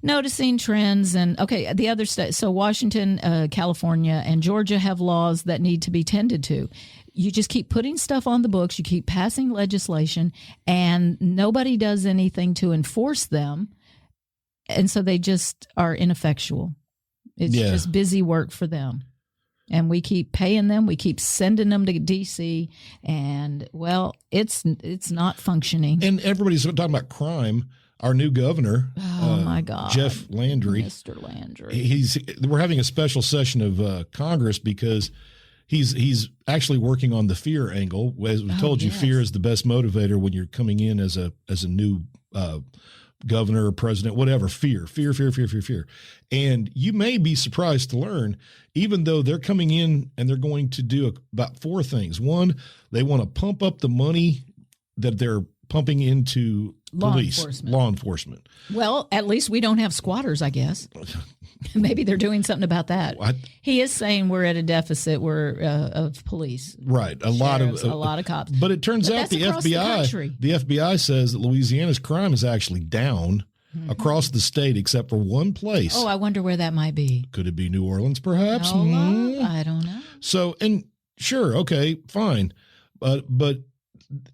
noticing, trends. And okay, the other state. So Washington, California, and Georgia have laws that need to be tended to. You just keep putting stuff on the books. You keep passing legislation, and nobody does anything to enforce them. And so they just are ineffectual. It's just busy work for them. And we keep paying them. We keep sending them to D.C. And, well, it's not functioning. And everybody's talking about crime. Our new governor, my God, Jeff Landry, Mr. Landry. We're having a special session of Congress because he's actually working on the fear angle. As we told you, fear is the best motivator when you're coming in as a new governor or president, whatever. Fear. And you may be surprised to learn, even though they're coming in and they're going to do about four things. One, they want to pump up the money that they're pumping into law enforcement. Well, at least we don't have squatters, I guess. Maybe they're doing something about that. He is saying we're at a deficit of police. Right. A lot of cops. But it turns out the FBI says that Louisiana's crime is actually down across the state except for one place. Oh, I wonder where that might be. Could it be New Orleans, perhaps? I don't know. So, and sure, okay, fine. And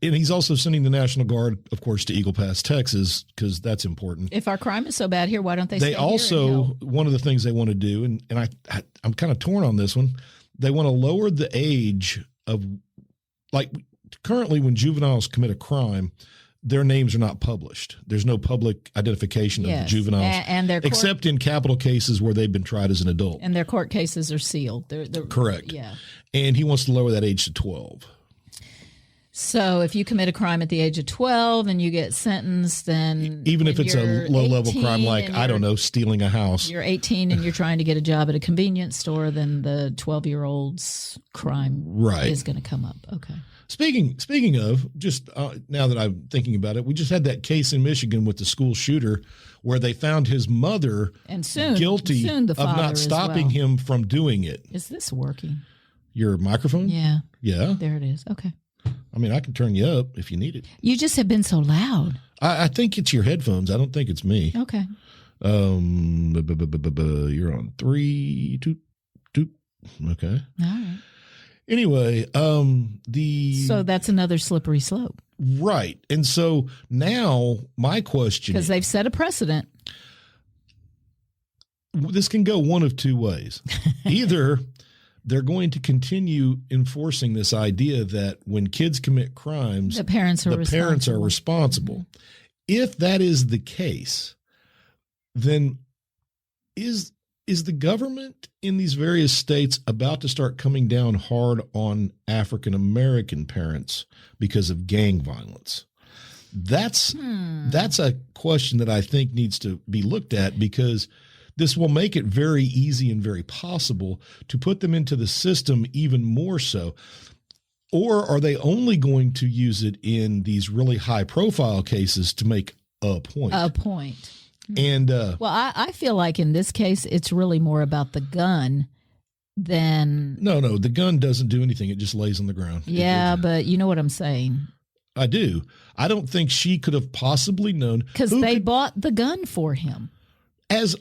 he's also sending the National Guard, of course, to Eagle Pass, Texas, because that's important. If our crime is so bad here, why don't they stay here and help? One of the things they want to do, and I'm kind of torn on this one, they want to lower the age of, like, currently when juveniles commit a crime, their names are not published. There's no public identification of the juveniles, and except in capital cases where they've been tried as an adult. And their court cases are sealed. They're correct. Yeah. And he wants to lower that age to 12. So if you commit a crime at the age of 12 and you get sentenced, then even if it's a low-level crime like, I don't know, stealing a house. You're 18 and you're trying to get a job at a convenience store, then the 12-year-old's crime is going to come up. Okay. Speaking of, just now that I'm thinking about it, we just had that case in Michigan with the school shooter where they found his mother guilty of not stopping him from doing it. Is this working? Your microphone? Yeah. Yeah. There it is. Okay. I mean, I can turn you up if you need it. You just have been so loud. I think it's your headphones. I don't think it's me. Okay. You're on 3, 2, 2. Okay. All right. Anyway, so that's another slippery slope. Right. And so now my question, because they've set a precedent. This can go one of two ways. Either they're going to continue enforcing this idea that when kids commit crimes, the parents are responsible. Mm-hmm. If that is the case, then is the government in these various states about to start coming down hard on African American parents because of gang violence? That's a question that I think needs to be looked at, because this will make it very easy and very possible to put them into the system even more so. Or are they only going to use it in these really high profile cases to make a point? A point. And well, I feel like in this case, it's really more about the gun than. No, the gun doesn't do anything. It just lays on the ground. Yeah, but you know what I'm saying. I do. I don't think she could have possibly known. Because they bought the gun for him. As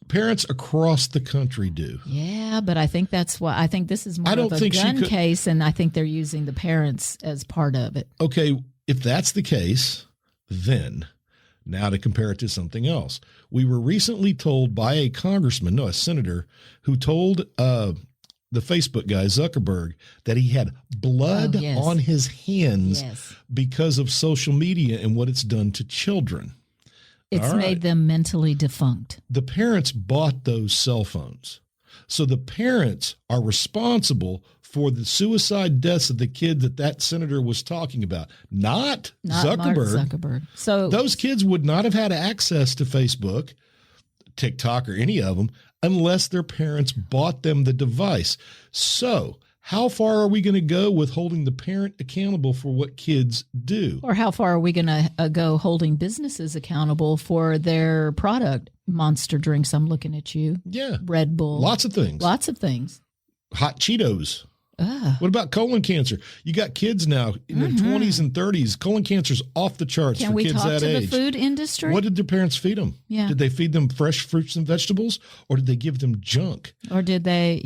parents across the country do. Yeah, but I think that's why. I think this is more of a gun case, and I think they're using the parents as part of it. Okay, if that's the case, then now to compare it to something else. We were recently told by a senator, who told the Facebook guy, Zuckerberg, that he had blood on his hands because of social media and what it's done to children. It's made them mentally defunct. The parents bought those cell phones. So the parents are responsible for the suicide deaths of the kid that senator was talking about, not Zuckerberg. Mark Zuckerberg. So those kids would not have had access to Facebook, TikTok, or any of them unless their parents bought them the device. So how far are we going to go with holding the parent accountable for what kids do? Or how far are we going to go holding businesses accountable for their product? Monster drinks, I'm looking at you. Yeah. Red Bull. Lots of things. Hot Cheetos. What about colon cancer? You got kids now in their 20s and 30s. Colon cancer's off the charts for kids that age. Can we talk to the food industry? What did their parents feed them? Yeah. Did they feed them fresh fruits and vegetables, or did they give them junk? Or did they,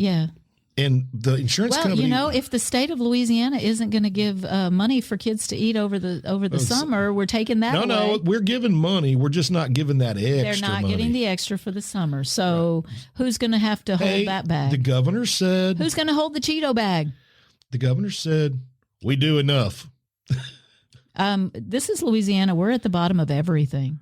And the insurance company. If the state of Louisiana isn't going to give money for kids to eat over the summer, we're taking that away. No, we're giving money. We're just not giving that extra money. They're not getting the extra for the summer. So who's going to have to hold that bag? The governor said. Who's going to hold the Cheeto bag? The governor said, we do enough. This is Louisiana. We're at the bottom of everything.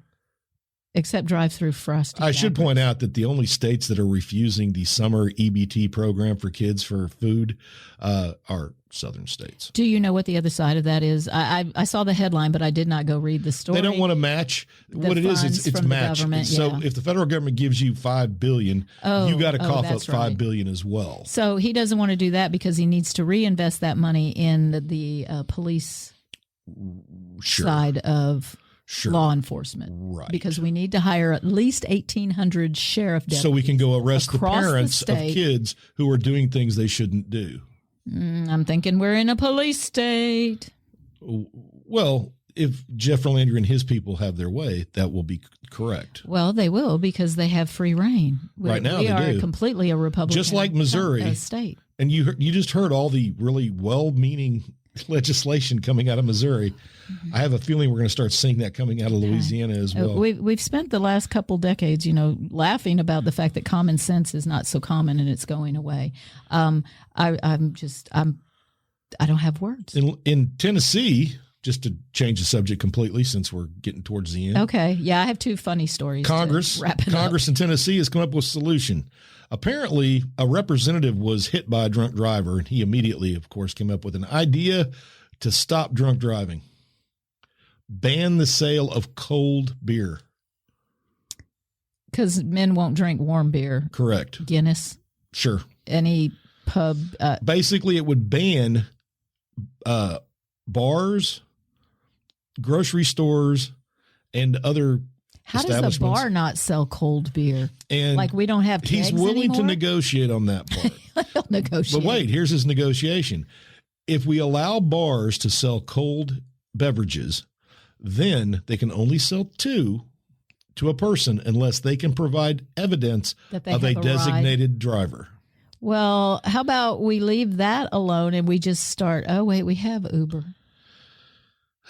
Except drive-through frosty. I should point out that the only states that are refusing the summer EBT program for kids for food are southern states. Do you know what the other side of that is? I saw the headline, but I did not go read the story. They don't want to match. What it is, it's matched. So if the federal government gives you $5 billion, you got to cough up $5 billion as well. So he doesn't want to do that because he needs to reinvest that money in the police side of law enforcement. Right. Because we need to hire at least 1,800 sheriff deputies. So we can go arrest the parents of kids who are doing things they shouldn't do. I'm thinking we're in a police state. Well, if Jeff Verlander and his people have their way, that will be correct. Well, they will because they have free reign. Right now, we they are do. Completely a Republican, just like Missouri state. And you just heard all the really well-meaning legislation coming out of Missouri. I have a feeling we're going to start seeing that coming out of Louisiana as well. We've spent the last couple decades, laughing about the fact that common sense is not so common and it's going away. I don't have words. In Tennessee, just to change the subject completely, since we're getting towards the end. Okay, yeah, I have two funny stories. Congress in Tennessee has come up with a solution. Apparently, a representative was hit by a drunk driver, and he immediately, of course, came up with an idea to stop drunk driving? Ban the sale of cold beer. Because men won't drink warm beer. Correct. Guinness. Sure. Any pub. Basically, it would ban bars, grocery stors, and other How does the bar not sell cold beer? And like we don't have kegs he's willing anymore? to negotiate on that part. He'll negotiate. But wait, here's his negotiation. If we allow bars to sell cold beverages, then they can only sell 2 to a person unless they can provide evidence of a designated driver. Well, how about we leave that alone and we just start, oh, wait, we have Uber.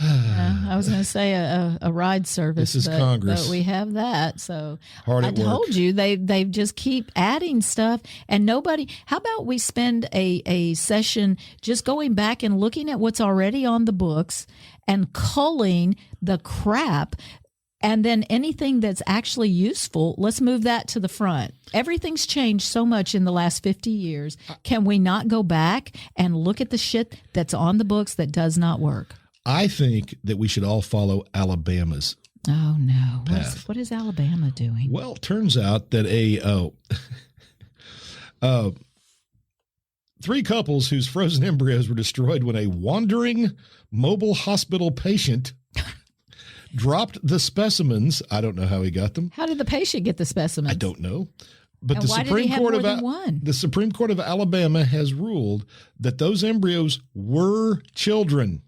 I was going to say a ride service. This is Congress. But we have that. So I told you, they just keep adding stuff and nobody. How about we spend a session just going back and looking at what's already on the books and culling the crap. And then anything that's actually useful, let's move that to the front. Everything's changed so much in the last 50 years. Can we not go back and look at the shit that's on the books that does not work? I think that we should all follow Alabama's. Oh, no. Path. What is Alabama doing? Well, it turns out that 3 couples whose frozen embryos were destroyed when a wandering mobile hospital patient dropped the specimens. I don't know how he got them. How did the patient get the specimens? I don't know. But and why did he have more than one? The Supreme Court of Alabama has ruled that those embryos were children.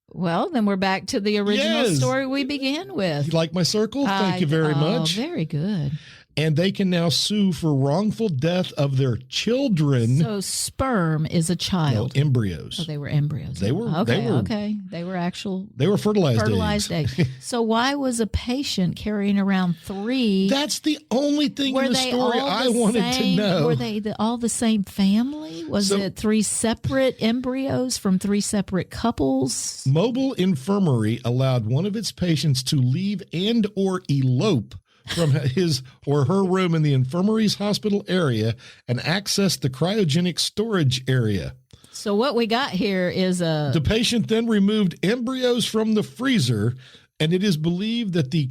Well, then we're back to the original story we began with. You like my circle? Thank you very much. Very good. And they can now sue for wrongful death of their children. So sperm is a child. No, embryos. Oh, they were embryos. They were okay. They were fertilized eggs. So why was a patient carrying around 3? That's the only thing in the story I wanted to know. Were they all the same family? Was it 3 separate embryos from 3 separate couples? Mobile Infirmary allowed one of its patients to leave and or elope from his or her room in the infirmary's hospital area and access the cryogenic storage area. So what we got here is the patient then removed embryos from the freezer, and it is believed that the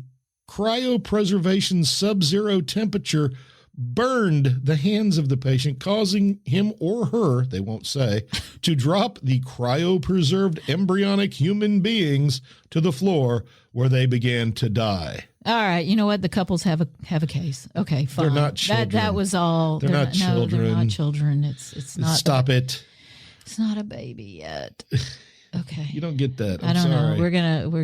cryopreservation sub-zero temperature burned the hands of the patient, causing him or her, they won't say, to drop the cryopreserved embryonic human beings to the floor where they began to die. All right, you know what? The couples have a case. Okay, fine. They're not children. That was all. They're not children. No, they're not children. It's not. Stop it. It's not a baby yet. Okay. You don't get that. I don't know. We're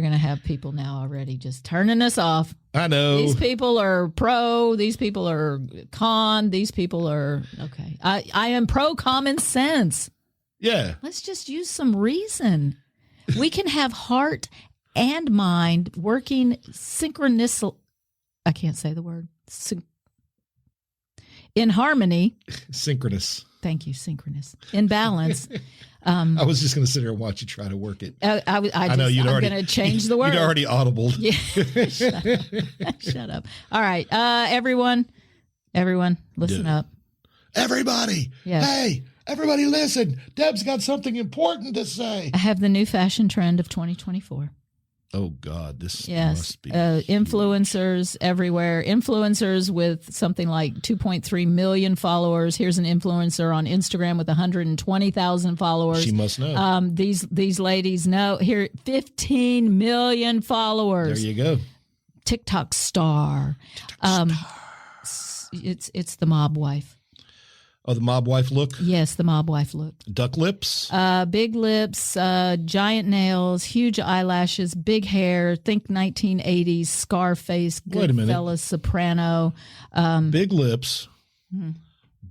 gonna have people now already just turning us off. I know. These people are pro. These people are con. These people are okay. I am pro common sense. Yeah. Let's just use some reason. We can have heart and mind working synchronously. I can't say the word. In harmony. Synchronous. Thank you. Synchronous. In balance. I was just going to sit here and watch you try to work it. I'm going to change the word. You'd already audibled. Yeah. Shut up. All right. Everyone, listen up. Everybody. Yeah. Hey, everybody listen. Deb's got something important to say. I have the new fashion trend of 2024. Oh, God, this must be influencers everywhere. Influencers with something like 2.3 million followers. Here's an influencer on Instagram with 120,000 followers. She must know. These ladies know. Here, 15 million followers. There you go. TikTok star. It's the mob wife. Oh, the mob wife look? Yes, the mob wife look. Duck lips? Big lips, giant nails, huge eyelashes, big hair. Think 1980s Scarface, Goodfellas, Soprano. Big lips,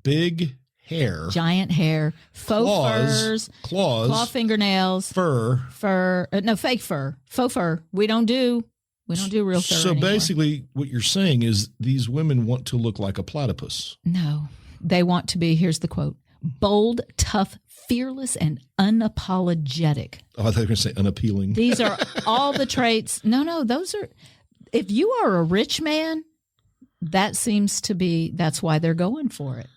big hair. Giant hair. Faux claws. Claw fingernails. Fur. No, fake fur. Faux fur. We don't do real fur So anymore. Basically what you're saying is these women want to look like a platypus. No. They want to be, here's the quote, bold, tough, fearless, and unapologetic. Oh, I thought you were going to say unappealing. These are all the traits. No, those are, if you are a rich man, that's why they're going for it.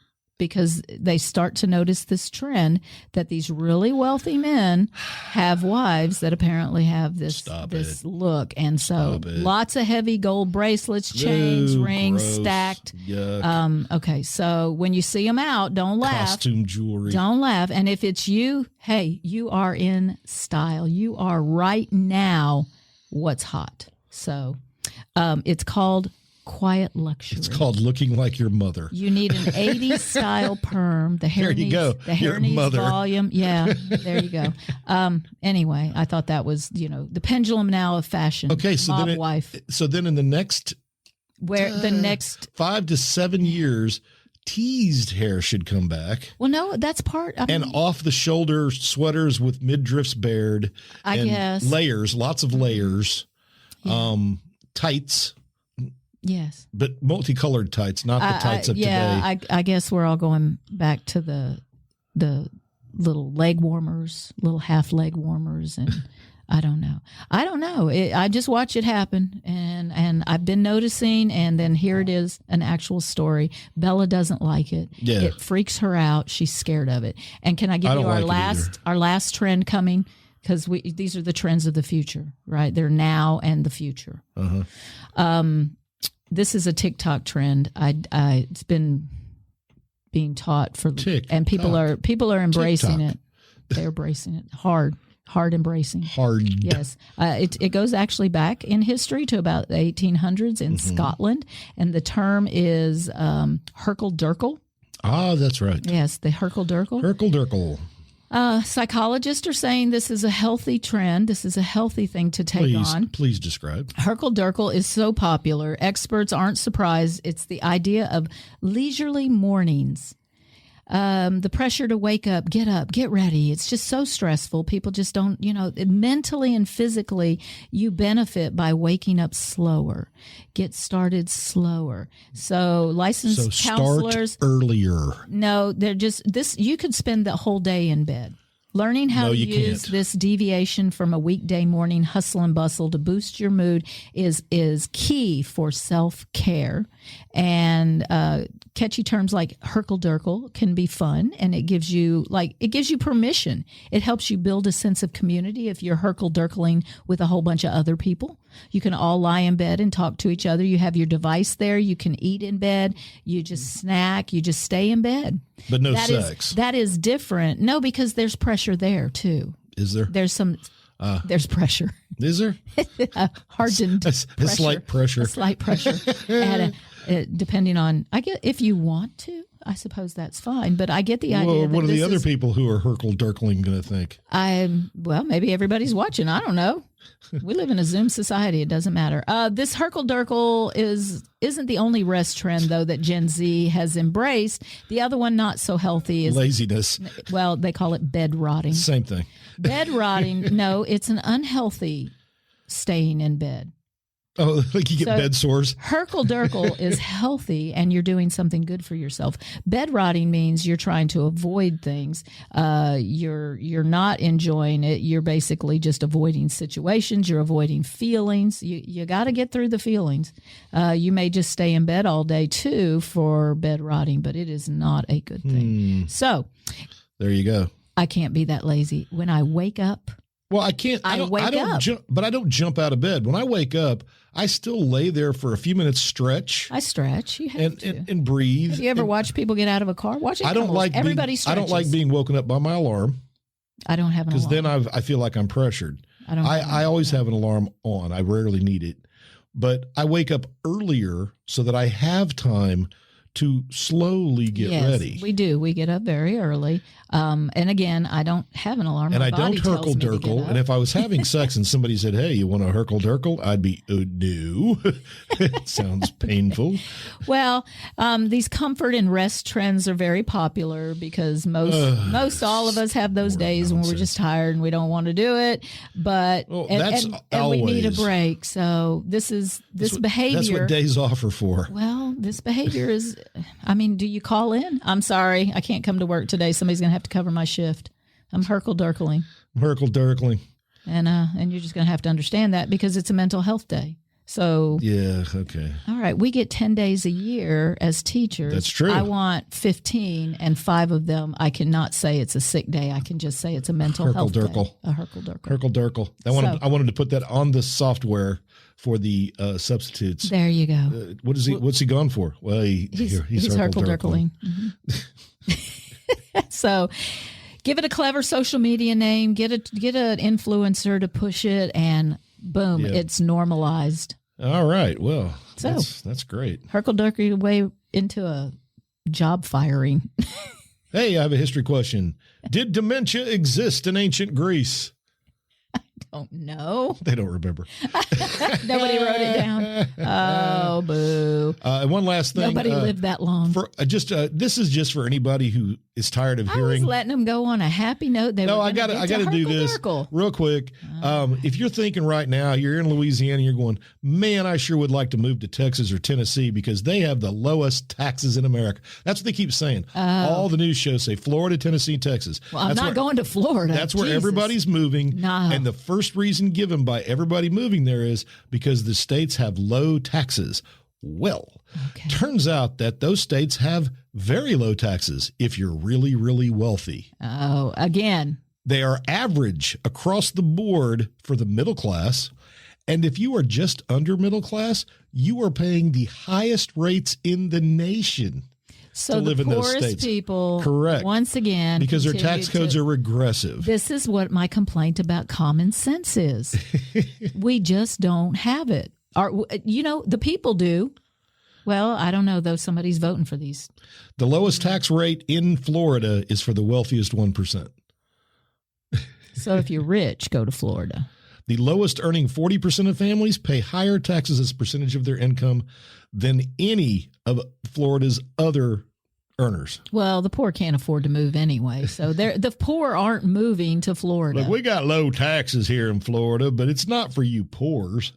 because they start to notice this trend that these really wealthy men have wives that apparently have this look. And so lots of heavy gold bracelets, chains, rings, gross. stacked. Yuck. Okay, so when you see them out, don't laugh. Costume jewelry. Don't laugh. And if it's you, hey, you are in style. You are right now what's hot. So it's called quiet luxury. It's called looking like your mother. You need an 80s style perm. The hair needs, go. The hair Your needs mother. volume. Yeah, there you go. Anyway, I thought that was, the pendulum now of fashion. Okay, so Mob then wife. So then in the next the next 5 to 7 years, teased hair should come back. Well, no, that's part. And off the shoulder sweaters with midriffs bared. I guess. Layers, lots of layers. Yeah. Tights. Yes. But multicolored tights, not the tights of today. I guess we're all going back to the little leg warmers, little half leg warmers, and I don't know. I just watch it happen, and I've been noticing, and then here it is, an actual story. Bella doesn't like it. Yeah. It freaks her out. She's scared of it. And can I give you our last trend coming? Because these are the trends of the future, right? They're now and the future. Uh-huh. This is a TikTok trend. It's been being taught for, and people are embracing TikTok. it. They're embracing it hard embracing. Hard. Yes. It goes actually back in history to about the 1800s in Scotland, and the term is Herkel-Durkel. Ah, that's right. Yes, the Herkel-Durkel. Herkel-Durkel. Psychologists are saying this is a healthy trend. This is a healthy thing to take on. Please describe. Herkel-Durkel is so popular. Experts aren't surprised. It's the idea of leisurely mornings. The pressure to wake up, get ready. It's just so stressful. People just don't, mentally and physically, you benefit by waking up slower. Get started slower. So licensed counselors. Start earlier. No, they're just this. You could spend the whole day in bed. Learning how to use this deviation from a weekday morning hustle and bustle to boost your mood is key for self-care. And catchy terms like Herkel-Durkel can be fun, and it gives you permission. It helps you build a sense of community if you're Herkel-Durkeling with a whole bunch of other people. You can all lie in bed and talk to each other. You have your device there. You can eat in bed. You just snack. You just stay in bed. But no sex. That is different. No, because there's pressure there too. Is there? There's some. There's pressure. Is there? Hardened a slight pressure. A slight pressure. Depending on, I get, if you want to, I suppose that's fine. But I get the idea. Well, what are the other people who are Herkel-Durkeling going to think? Well, maybe everybody's watching. I don't know. We live in a Zoom society. It doesn't matter. This Herkel-Durkel isn't the only rest trend, though, that Gen Z has embraced. The other one, not so healthy, is laziness. Well, they call it bed rotting. Same thing. Bed rotting. No, it's an unhealthy staying in bed. Oh, like you get bed sores. Herkel-Durkel is healthy, and you're doing something good for yourself. Bed rotting means you're trying to avoid things. You're not enjoying it. You're basically just avoiding situations. You're avoiding feelings. You got to get through the feelings. You may just stay in bed all day too for bed rotting, but it is not a good thing. So there you go. I can't be that lazy. When I wake up. Well, I can't. I don't jump out of bed. When I wake up, I still lay there for a few minutes, stretch. I stretch. You have to. And breathe. Have you ever watched people get out of a car? Everybody stretches. I don't like being woken up by my alarm. I don't have an alarm. Because then I feel like I'm pressured. I always have an alarm on. I rarely need it. But I wake up earlier so that I have time to slowly get ready. We do. We get up very early. And again, I don't have an alarm. And I don't Herkel-Durkel. And if I was having sex and somebody said, "Hey, you want a Herkel-Durkel?" I'd be, "Oh, no." It sounds painful. Well, these comfort and rest trends are very popular because most all of us have those days when we're just tired and we don't want to do it. But and we need a break. So this behavior. That's what days off are for. Well, this behavior is. Do you call in? I'm sorry, I can't come to work today. Somebody's going to have to cover my shift. I'm Herkel-Durkeling. Herkel-Durkeling. And you're just going to have to understand that because it's a mental health day. So, yeah, okay. All right, we get 10 days a year as teachers. That's true. I want 15, and 5 of them, I cannot say it's a sick day. I can just say it's a mental health day. A Herkle-Durkle. Herkle-Durkle. I wanted to put that on the software for the substitutes. There you go. What's he gone for? Well, he's Herkle-Durkling. So give it a clever social media name, get an influencer to push it, and boom, it's normalized. All right. Well, that's great. Herkle-Durkle way into a job firing. Hey, I have a history question. Did dementia exist in ancient Greece? Don't know. They don't remember. Nobody wrote it down. Oh, boo. And one last thing. Nobody lived that long. This is just for anybody who is tired of hearing. I was letting them go on a happy note. I got to do this real quick. If you're thinking right now, you're in Louisiana, you're going, man, I sure would like to move to Texas or Tennessee because they have the lowest taxes in America. That's what they keep saying. All the news shows say Florida, Tennessee, Texas. Well, I'm not going to Florida. That's where everybody's moving. No. And the first reason given by everybody moving there is because the states have low taxes. Well, turns out that those states have very low taxes if you're really, really wealthy. Oh, again. They are average across the board for the middle class. And if you are just under middle class, you are paying the highest rates in the nation. So the poorest people, correct, once again, because their tax codes are regressive. This is what my complaint about common sense is. We just don't have it. The people do. Well, I don't know, though. Somebody's voting for these. The lowest tax rate in Florida is for the wealthiest 1%. So if you're rich, go to Florida. The lowest earning 40% of families pay higher taxes as a percentage of their income than any of Florida's other earners. Well, the poor can't afford to move anyway. So the poor aren't moving to Florida. Look, we got low taxes here in Florida, but it's not for you poors.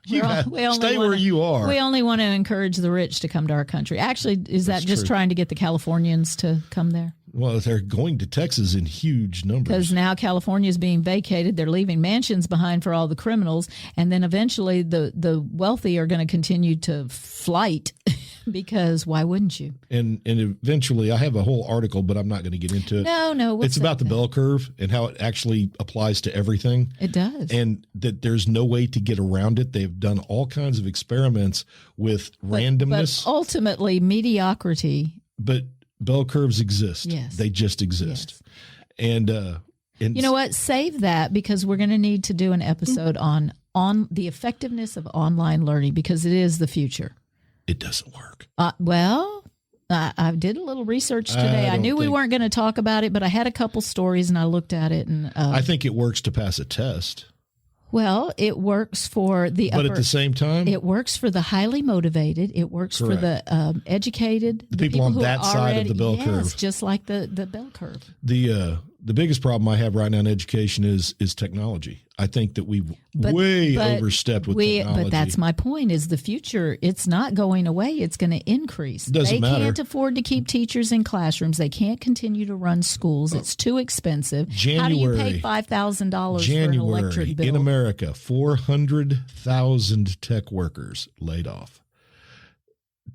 Stay where you are. We only want to encourage the rich to come to our country. Actually, is that just trying to get the Californians to come there? Well, they're going to Texas in huge numbers. Because now California is being vacated. They're leaving mansions behind for all the criminals. And then eventually the wealthy are going to continue to flight because why wouldn't you? And eventually, I have a whole article, but I'm not going to get into it. No. It's about the bell curve and how it actually applies to everything. It does. And that there's no way to get around it. They've done all kinds of experiments with randomness. But ultimately, mediocrity. But bell curves exist. Yes. They just exist. Yes. And you know what? Save that because we're going to need to do an episode on the effectiveness of online learning because it is the future. It doesn't work. I did a little research today. I knew we weren't going to talk about it, but I had a couple stories and I looked at it. And I think it works to pass a test. Well, it works for but at the same time, it works for the highly motivated. It works for the educated, the people on that side of the bell curve, just like the bell curve. The biggest problem I have right now in education is technology. I think that we've overstepped with technology. But that's my point is the future, it's not going away. It's going to increase. It doesn't matter. They can't afford to keep teachers in classrooms. They can't continue to run schools. It's too expensive. How do you pay $5,000 for an electric bill? In America, 400,000 tech workers laid off.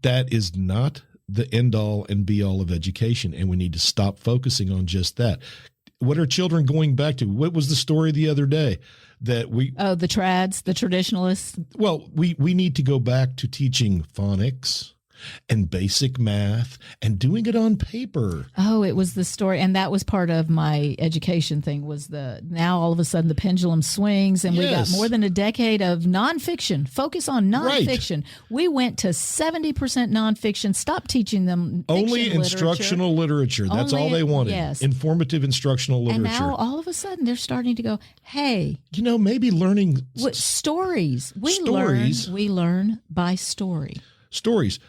That is not the end all and be all of education, and we need to stop focusing on just that. What are children going back to? What was the story the other day that the trads, the traditionalists? Well, we need to go back to teaching phonics and basic math and doing it on paper. Oh, it was the story. And that was part of my education thing was now all of a sudden the pendulum swings and we got more than a decade of nonfiction. Focus on nonfiction. Right. We went to 70% nonfiction. Stop teaching them only instructional literature. That's all they wanted. Yes. Informative instructional literature. And now all of a sudden they're starting to go, hey. Maybe learning. Stories. We learn by story. Stories.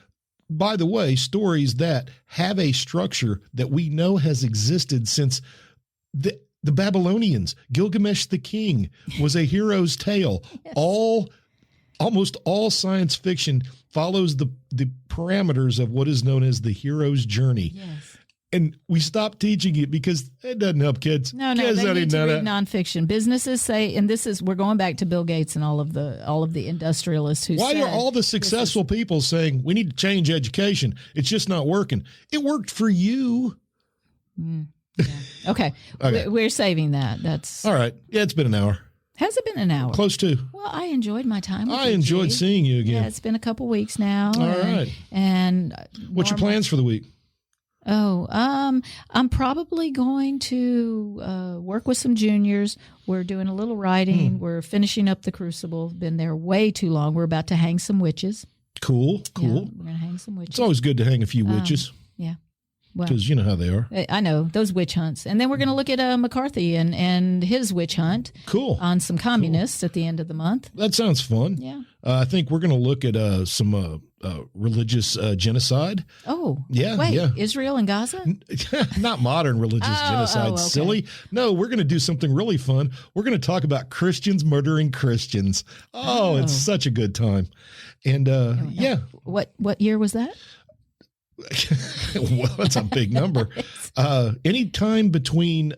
By the way, stories that have a structure that we know has existed since the Babylonians. Gilgamesh the King was a hero's tale. Yes. Almost all science fiction follows the parameters of what is known as the hero's journey. Yes. And we stopped teaching it because it doesn't help kids. No, kids they need to read that. nonfiction. Businesses say, and we're going back to Bill Gates and all of the industrialists who Why said, are all the successful people saying we need to change education? It's just not working. It worked for you. Yeah. Okay. We're saving that. That's all right. Yeah, it's been an hour. Has it been an hour? Close to. Well, I enjoyed my time with I you, enjoyed G. seeing you again. Yeah, it's been a couple weeks now. All right. And what's your plans for the week? Oh, I'm probably going to work with some juniors. We're doing a little writing. We're finishing up the Crucible. Been there way too long. We're about to hang some witches. Cool. Yeah, we're going to hang some witches. It's always good to hang a few witches. Yeah. Well, because you know how they are. I know those witch hunts, and then we're going to look at McCarthy and his witch hunt. Cool. On some communists at the end of the month. That sounds fun. Yeah. I think we're going to look at some religious genocide. Oh. Yeah. Wait, yeah. Israel and Gaza? Not modern religious genocide. Okay. Silly. No, we're going to do something really fun. We're going to talk about Christians murdering Christians. Oh, it's such a good time. And yeah. What year was that? Well, that's a big number. Any time between,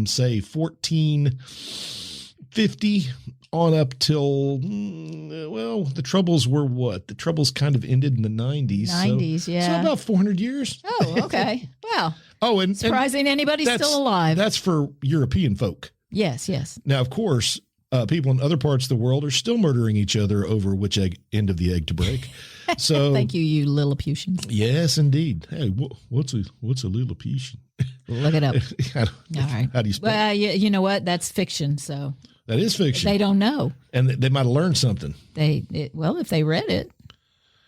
say, 1450 on up till, well, the Troubles were what? The Troubles kind of ended in the 90s. 90s, yeah. So about 400 years. Oh, okay. Wow. Oh, and surprising anybody's still alive. That's for European folk. Yes, yes. Now, of course, people in other parts of the world are still murdering each other over which end of the egg to break. So thank you Lilliputians. Yes, indeed. Hey, what's a Lilliputian? Look it up. All right. How do you spell? Well, you know what? That's fiction. So that is fiction. They don't know, and they might have learned something. Well, if they read it.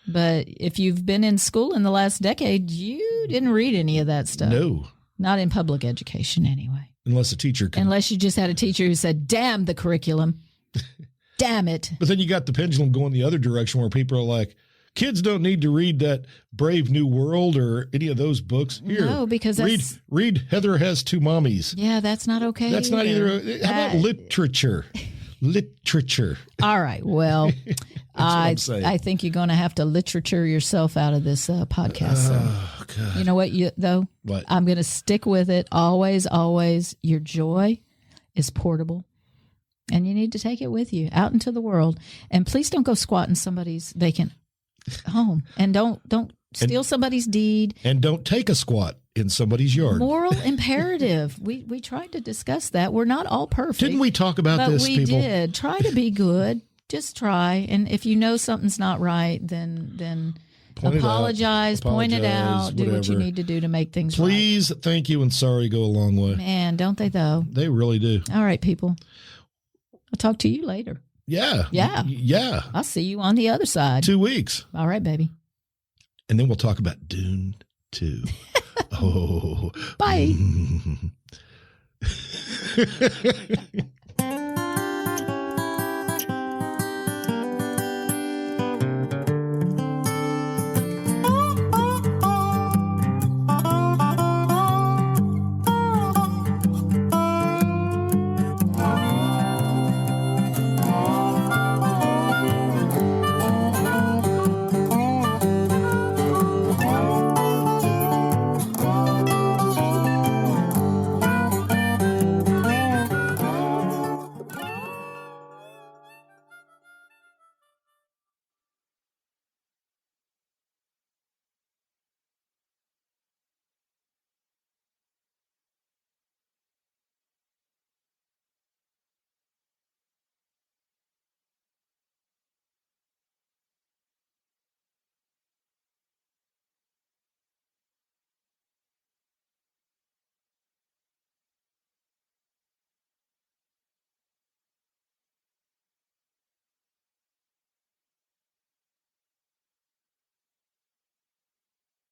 But if you've been in school in the last decade, you didn't read any of that stuff. No, not in public education anyway. Unless a teacher can. Unless you just had a teacher who said, "Damn the curriculum, damn it." But then you got the pendulum going the other direction where people are like, kids don't need to read that Brave New World or any of those books. Here, no, because read Heather Has Two Mommies. Yeah, that's not okay. That's not either. How about literature? Literature. All right. Well, I think you're going to have to literature yourself out of this podcast. Oh, God. You know what? What? I'm going to stick with it. Always, always. Your joy is portable. And you need to take it with you out into the world. And please don't go squat in somebody's vacant home. And don't steal somebody's deed. And don't take a squat in somebody's yard. Moral imperative. We tried to discuss that. We're not all perfect. Didn't we talk about this, people? We did. Try to be good. Just try. And if you know something's not right, then apologize, point it out, whatever. Do what you need to do to make things right. Please, thank you, and sorry go a long way. Man, don't they though? They really do. All right, people. I'll talk to you later. Yeah. Yeah. I'll see you on the other side. 2 weeks. All right, baby. And then we'll talk about Dune 2. Oh. Bye.